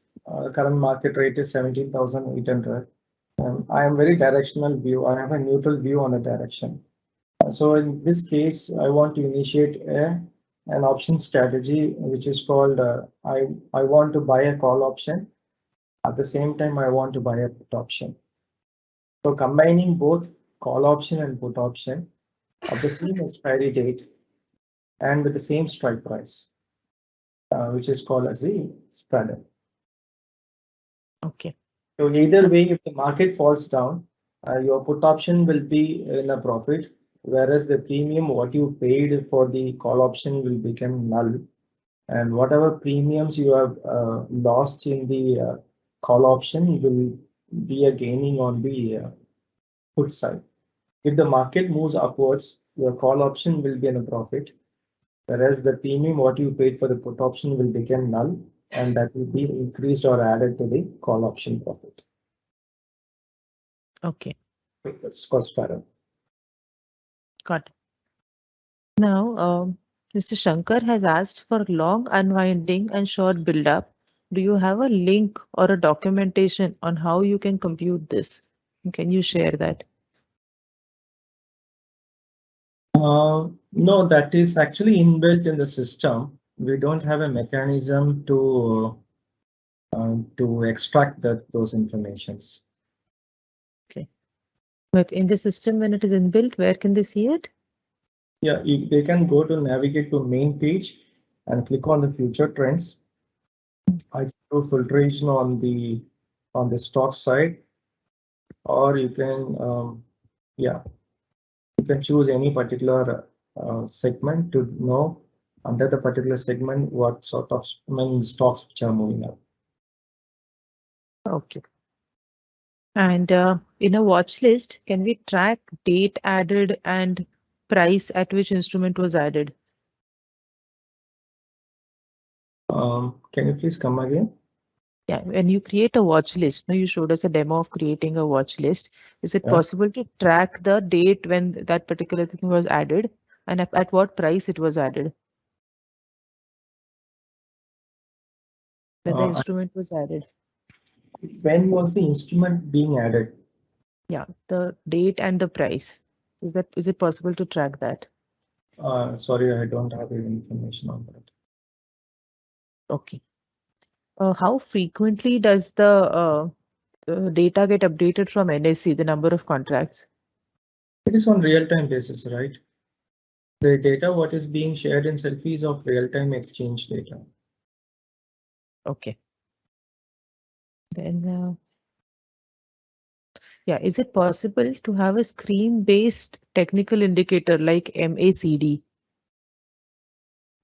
current market rate is 17,800. I am very directional view. I have a neutral view on the direction. So in this case, I want to initiate an option strategy, which is called I want to buy a call option. At the same time, I want to buy a put option. So combining both call option and put option of the same expiry date and with the same strike price, which is called as the straddle. Okay. So either way, if the market falls down, your put option will be in a profit, whereas the premium what you paid for the call option will become null. And whatever premiums you have lost in the call option will be a gaining on the put side. If the market moves upwards, your call option will be in a profit, whereas the premium what you paid for the put option will become null, and that will be increased or added to the call option profit. Okay. That's called straddle. Got it. Now, Mr. Shankar has asked for long unwinding and short build-up. Do you have a link or a documentation on how you can compute this? Can you share that? No, that is actually inbuilt in the system. We don't have a mechanism to extract those informations. Okay. But in the system, when it is inbuilt, where can they see it? Yeah, they can go to navigate to main page and click on the future trends. I do filtration on the stock side, or you can you can choose any particular segment to know under the particular segment what sort of stocks which are moving up. Okay. And in a watch list, can we track date added and price at which instrument was added? Can you please come again? Yeah, when you create a watch list, you showed us a demo of creating a watch list. Is it possible to track the date when that particular thing was added and at what price it was added? When the instrument was added. When was the instrument being added? Yeah, the date and the price. Is it possible to track that? Sorry, I don't have any information on that. Okay. How frequently does the data get updated from NSE, the number of contracts? It is on real-time basis, right? The data what is being shared in Selfie is of real-time exchange data. Okay. Then, yeah, is it possible to have a screen-based technical indicator like MACD?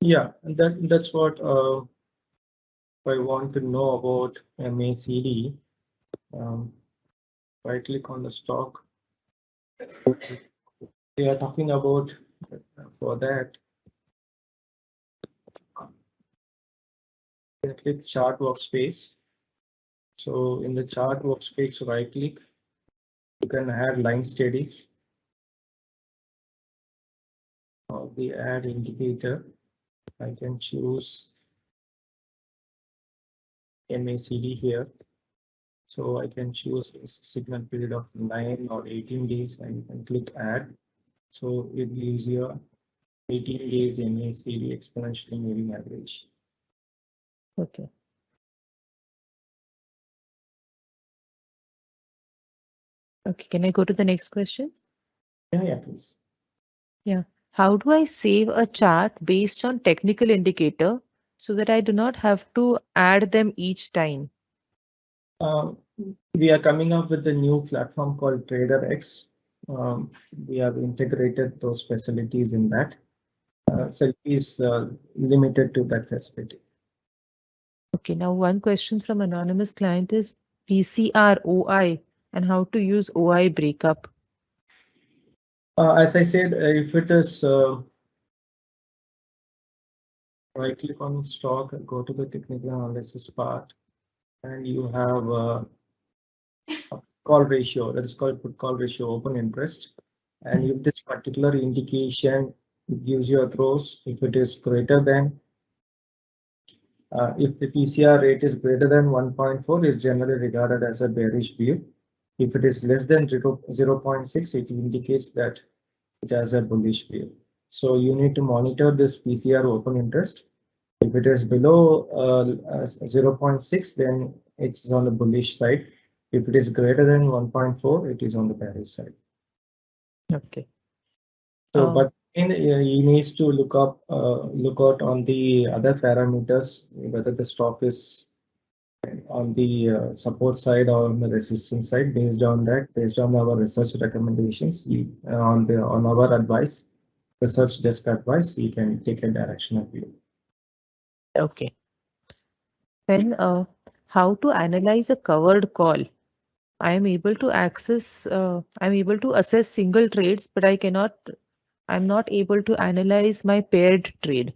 Yeah, that's what I want to know about MACD. Right click on the stock. We are talking about for that. Click chart workspace. So in the chart workspace, right click. You can add line studies. Or the add indicator. I can choose MACD here. So I can choose a signal period of 9 or 18 days and you can click add. So it gives you 18 days MACD exponentially moving average. Okay. Okay, can I go to the next question? Yeah, please. Yeah. How do I save a chart based on technical indicator so that I do not have to add them each time? We are coming up with a new platform called TraderX. We have integrated those facilities in that. Selfie is limited to that facility. Okay, now one question from anonymous client is PCR OI and how to use OI breakup. As I said, if it is right click on stock and go to the technical analysis part. and you have a call ratio, that is called put call ratio, open interest. And if this particular indication gives you a throws, if it is greater than, if the PCR rate is greater than 1.4, is generally regarded as a bearish view. If it is less than 0.6, it indicates that it has a bullish view. So you need to monitor this PCR open interest. If it is below 0.6, then it's on the bullish side. If it is greater than 1.4, it is on the bearish side. Okay. So, but he needs to look out on the other parameters, whether the stock is on the support side or on the resistance side. Based on that, based on our research recommendations, on our advice, research desk advice, you can take a directional view. Okay. Then how to analyze a covered call? I am able to access, I'm able to assess single trades, but I'm not able to analyze my paired trade.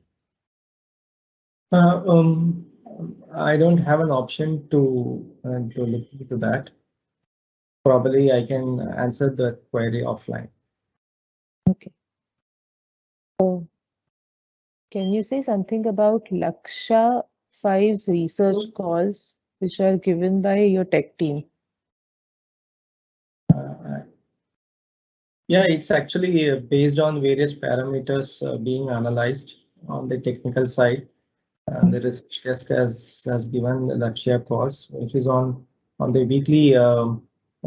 I don't have an option to look into that. Probably I can answer the query offline. Okay. So, can you say something about Laksha 5's research calls, which are given by your tech team? Yeah, it's actually based on various parameters being analyzed on the technical side. The research desk has given the Lakshya calls, which is on the weekly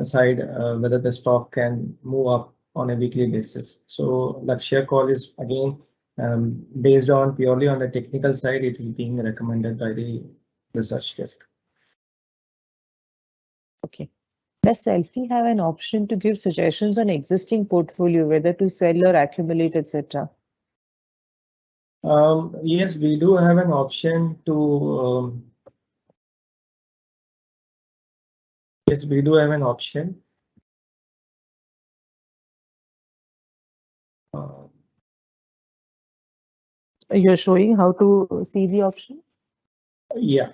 side, whether the stock can move up on a weekly basis. So Lakshya call is again based on purely on the technical side. It is being recommended by the research desk. Okay. Does Selfie have an option to give suggestions on existing portfolio, whether to sell or accumulate, etc.? Yes, we do have an option to. Yes, we do have an option. You're showing how to see the option? Yeah.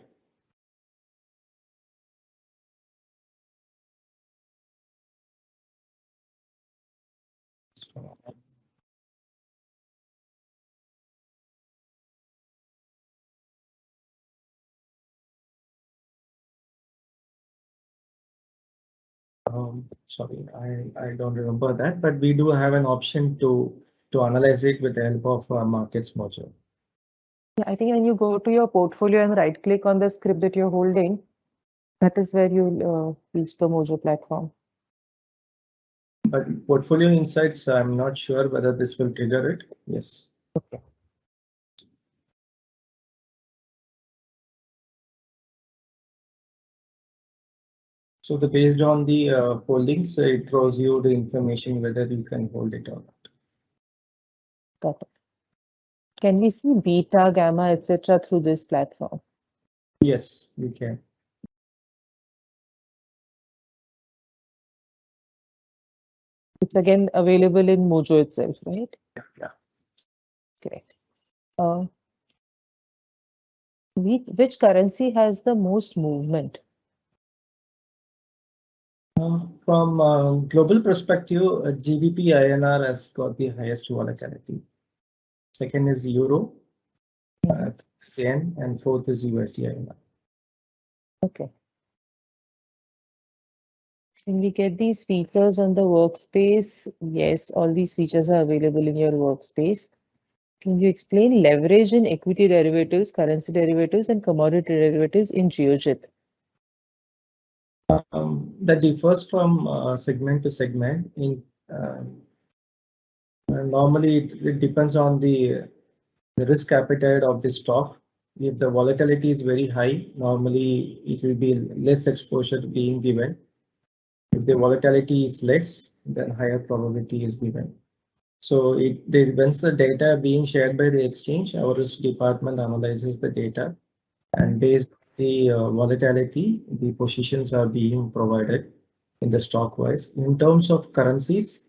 Sorry, I don't remember that, but we do have an option to analyze it with the help of markets module. Yeah, I think when you go to your portfolio and right click on the script that you're holding, that is where you'll reach the Mojo platform. But portfolio insights, I'm not sure whether this will trigger it. Yes. Okay. So based on the holdings, it throws you the information whether you can hold it or not. Got it. Can we see beta, gamma, etc. through this platform? Yes, you can. It's again available in Mojo itself, right? Yeah. Great. Which currency has the most movement? From global perspective, GBP INR has got the highest volatility. Second is Euro, third is Yen, and fourth is USD INR. Okay. Can we get these features on the workspace? Yes, all these features are available in your workspace. Can you explain leverage in equity derivatives, currency derivatives, and commodity derivatives in GeoJit? That differs from segment to segment. Normally, it depends on the risk appetite of the stock. If the volatility is very high, normally it will be less exposure being given. If the volatility is less, then higher probability is given. So once the data being shared by the exchange, our risk department analyzes the data, and based on the volatility, the positions are being provided in the stock wise. In terms of currencies,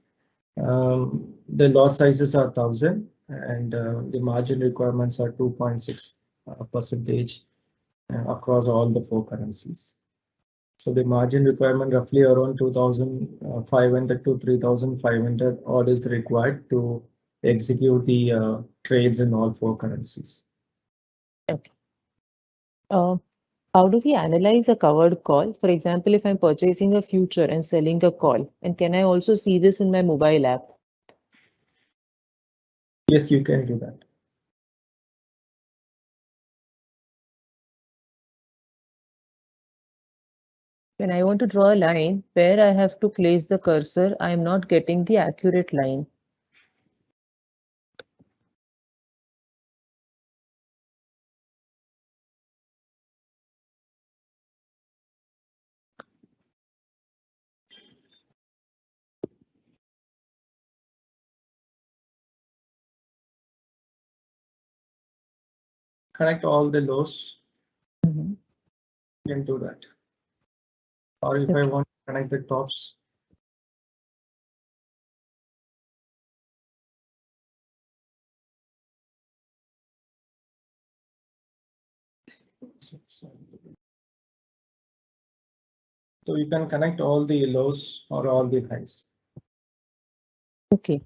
the lot sizes are 1,000 and the margin requirements are 2.6%. across all the 4 currencies. So the margin requirement roughly around 2,500 to 3,500 odd is required to execute the trades in all 4 currencies. Okay. How do we analyze a covered call? For example, if I'm purchasing a future and selling a call, and can I also see this in my mobile app? Yes, you can do that. When I want to draw a line where I have to place the cursor, I am not getting the accurate line. Connect all the lows. Mhm. You can do that. Or if I want to connect the tops. So you can connect all the lows or all the highs. Okay.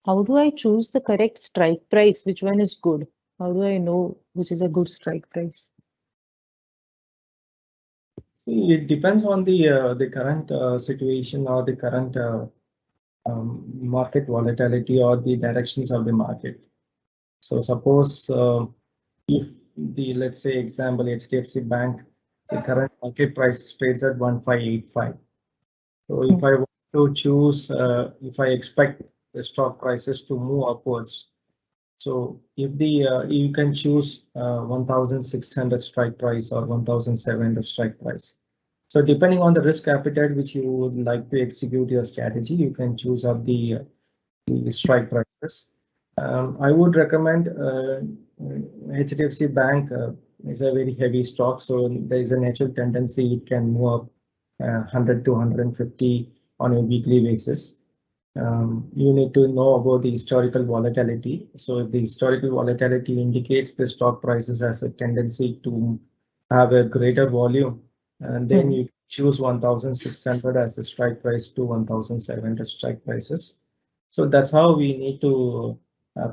How do I choose the correct strike price? Which one is good? How do I know which is a good strike price? See, it depends on the current situation or the current market volatility or the directions of the market. So suppose if let's say example HDFC Bank, the current market price trades at 1585. So if I want to choose, if I expect the stock prices to move upwards, so if you can choose 1,600 strike price or 1,700 strike price. So depending on the risk appetite which you would like to execute your strategy, you can choose up the strike prices. I would recommend HDFC Bank is a very heavy stock, so there is a natural tendency it can move up 100 to 150 on a weekly basis. You need to know about the historical volatility. So if the historical volatility indicates the stock prices has a tendency to have a greater volume, and then you choose 1,600 as a strike price to 1,700 strike prices. So that's how we need to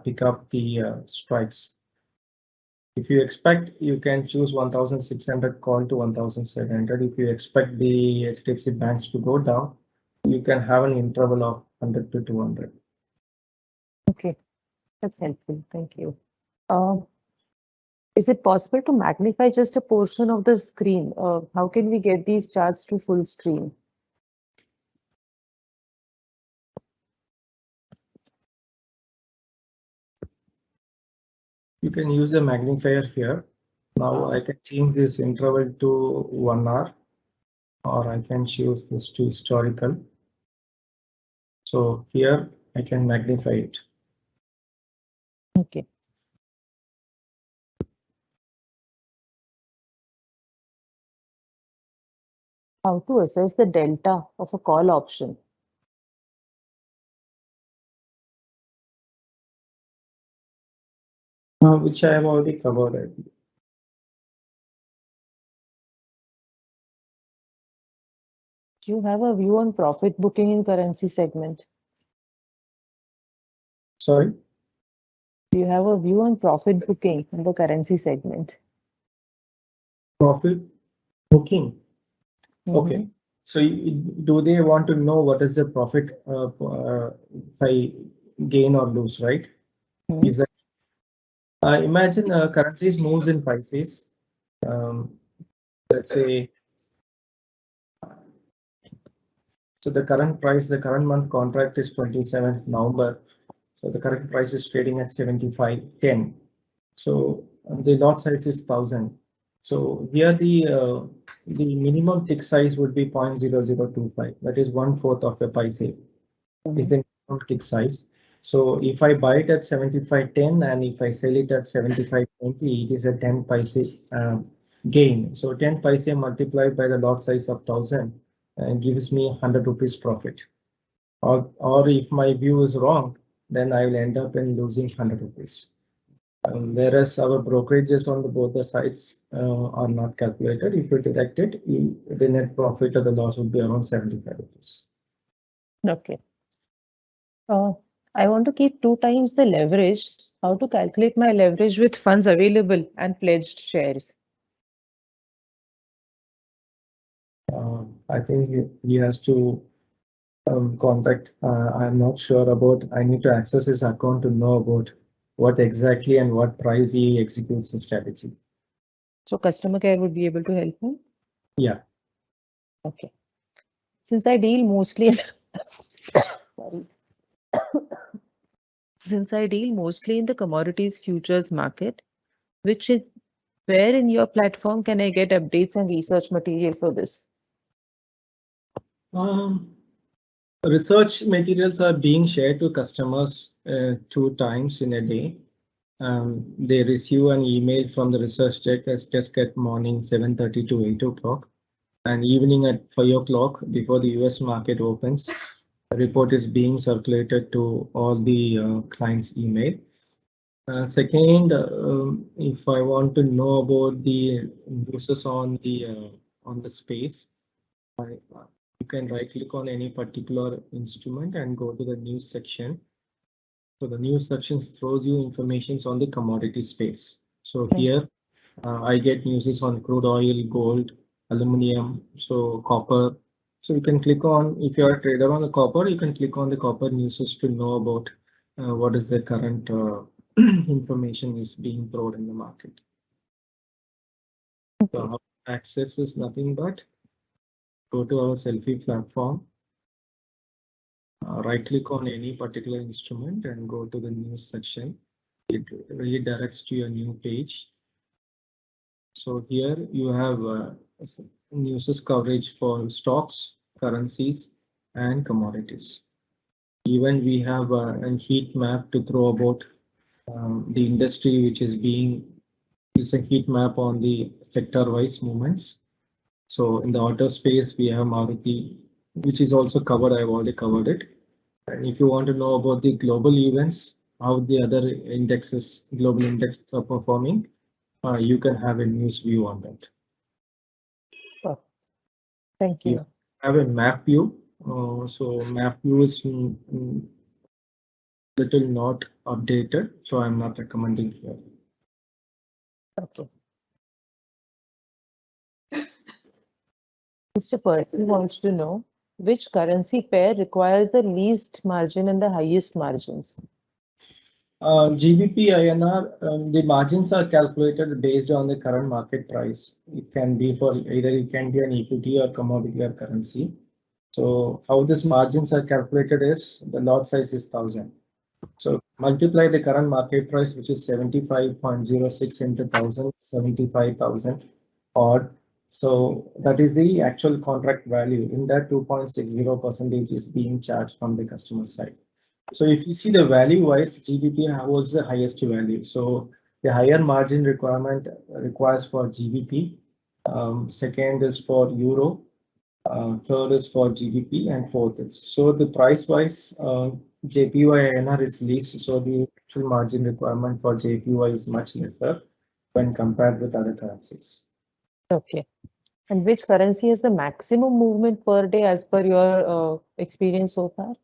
pick up the strikes. If you expect, you can choose 1,600 call to 1,700. If you expect the HDFC banks to go down, you can have an interval of 100 to 200. Okay, that's helpful. Thank you. Is it possible to magnify just a portion of the screen? How can we get these charts to full screen? You can use a magnifier here. Now I can change this interval to 1 hour, or I can choose this to historical. So here I can magnify it. Okay. How to assess the delta of a call option? Which I have already covered. Do you have a view on profit booking in currency segment? Sorry? Do you have a view on profit booking in the currency segment? Profit booking. Okay. So do they want to know what is the profit if I gain or lose, right? Is that imagine currencies moves in prices. Let's say so the current price, the current month contract is 27th November. So the current price is trading at 75.10. So the lot size is 1,000. So here the minimum tick size would be 0.0025. That is 1/4 of a paise. Is the minimum tick size. So if I buy it at 75.10 and if I sell it at 75.20, it is a 10 paise gain. So 10 paise multiplied by the lot size of 1,000 gives me 100 rupees profit. Or if my view is wrong, then I will end up in losing 100 rupees. Whereas our brokerages on both the sides are not calculated. If you deduct it, the net profit or the loss would be around 75 rupees. Okay. I want to keep 2 times the leverage. How to calculate my leverage with funds available and pledged shares? I think he has to contact. I'm not sure about. I need to access his account to know about what exactly and what price he executes the strategy. So customer care would be able to help me? Yeah. Okay. Since I deal mostly sorry. Since I deal mostly in the commodities futures market, where in your platform can I get updates and research material for this? Research materials are being shared to customers 2 times in a day. They receive an email from the research desk at morning 7:30 to 8 o'clock, and evening at 5 o'clock before the US market opens. The report is being circulated to all the clients' email. Second, if I want to know about the users on the space, you can right click on any particular instrument and go to the news section. So the news section throws you information on the commodity space. So here I get news on crude oil, gold, aluminum, so copper. So you can click on, if you're a trader on the copper, you can click on the copper news to know about what is the current information is being thrown in the market. So Okay. how to access is nothing but go to our Selfie platform, right click on any particular instrument and go to the news section. It redirects to your new page. So here you have news coverage for stocks, currencies, and commodities. Even we have a heat map to throw about the industry, which is a heat map on the sector-wise movements. So in the auto space, we have Maruti, which is also covered. I've already covered it. And if you want to know about the global events, how the other indexes, global indexes are performing, you can have a news view on that. Oh, thank you. You have a map view. So map view is little not updated, so I'm not recommending here. Okay. Mr. Percy wants to know which currency pair requires the least margin and the highest margins. GBP INR, the margins are calculated based on the current market price. It can be for either it can be an equity or commodity or currency. So how these margins are calculated is the lot size is 1000. So multiply the current market price, which is 75.06 into 1000, 75,000 odd. So that is the actual contract value. In that 2.60% is being charged from the customer side. So if you see the value wise, GBP holds the highest value. So the higher margin requirement requires for GBP. Second is for Euro. Third is for GBP, and fourth is. So the price wise, JPY INR is least. So the actual margin requirement for JPY is much lesser when compared with other currencies. Okay. And which currency has the maximum movement per day as per your experience so far?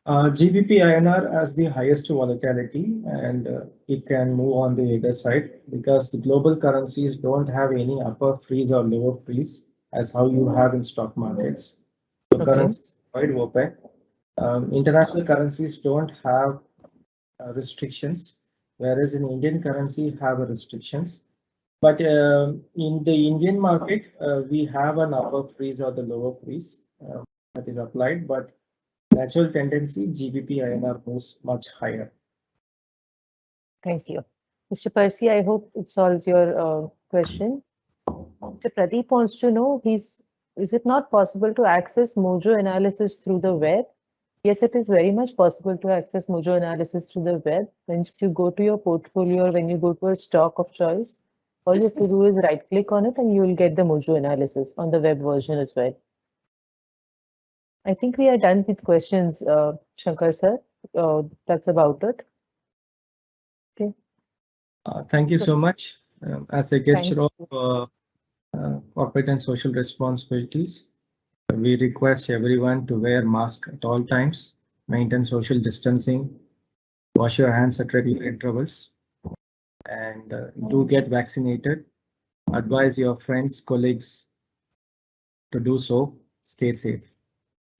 GBP INR has the highest volatility, and it can move on the other side because the global currencies don't have any upper freeze or lower freeze as how you have in stock markets. So Okay. currencies are quite open. International currencies don't have restrictions, whereas in Indian currency have restrictions. But in the Indian market, we have an upper freeze or the lower freeze that is applied, but natural tendency, GBP INR moves much higher. Thank you. Mr. Percy, I hope it solves your question. Mr. Pradeep wants to know, is it not possible to access Mojo analysis through the web? Yes, it is very much possible to access Mojo analysis through the web. Once you go to your portfolio or when you go to a stock of choice, all you have to do is right click on it and you will get the Mojo analysis on the web version as well. I think we are done with questions, Shankar sir. That's about it. Okay. Thank you so much. As a gesture Thank of corporate and social responsibilities, we request everyone to wear mask at all times, maintain social distancing, wash your hands at regular intervals, and do get vaccinated. Advise your friends, colleagues to do so. Stay safe.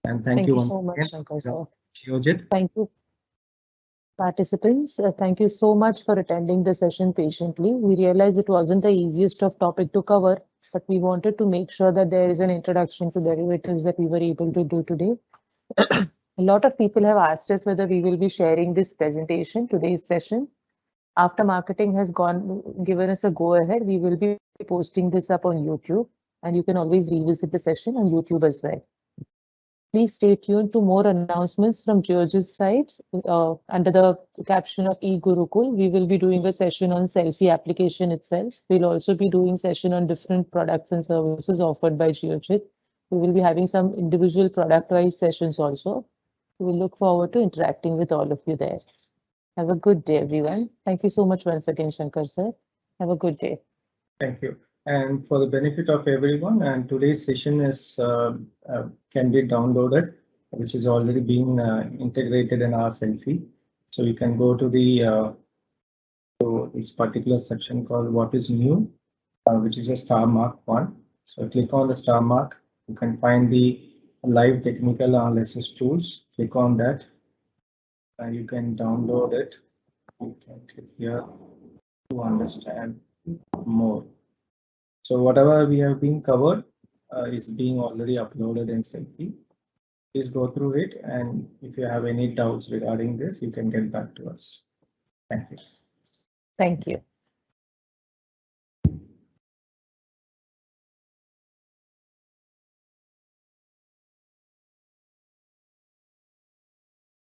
And thank you once so much, again, Shankar sir. Shiyojit. Thank you, participants. Thank you so much for attending the session patiently. We realize it wasn't the easiest of topic to cover, but we wanted to make sure that there is an introduction to derivatives that we were able to do today. A lot of people have asked us whether we will be sharing this presentation, today's session. After marketing has given us a go ahead, we will be posting this up on YouTube, and you can always revisit the session on YouTube as well. Please stay tuned to more announcements from George's side. Under the caption of eGurukul, we will be doing a session on selfie application itself. We'll also be doing session on different products and services offered by Geojit. We will be having some individual product-wise sessions also. We will look forward to interacting with all of you there. Have a good day, everyone. Thank you so much once again, Shankar sir. Have a good day. Thank you. And for the benefit of everyone, and today's session is can be downloaded, which is already being integrated in our selfie. So you can go to the to this particular section called "What is New," which is a star mark one. So click on the star mark. You can find the live technical analysis tools. Click on that, and you can download it. You can click here to understand more. So whatever we have been covered is being already uploaded in Selfie. Please go through it, and if you have any doubts regarding this, you can get back to us. Thank you. Thank you.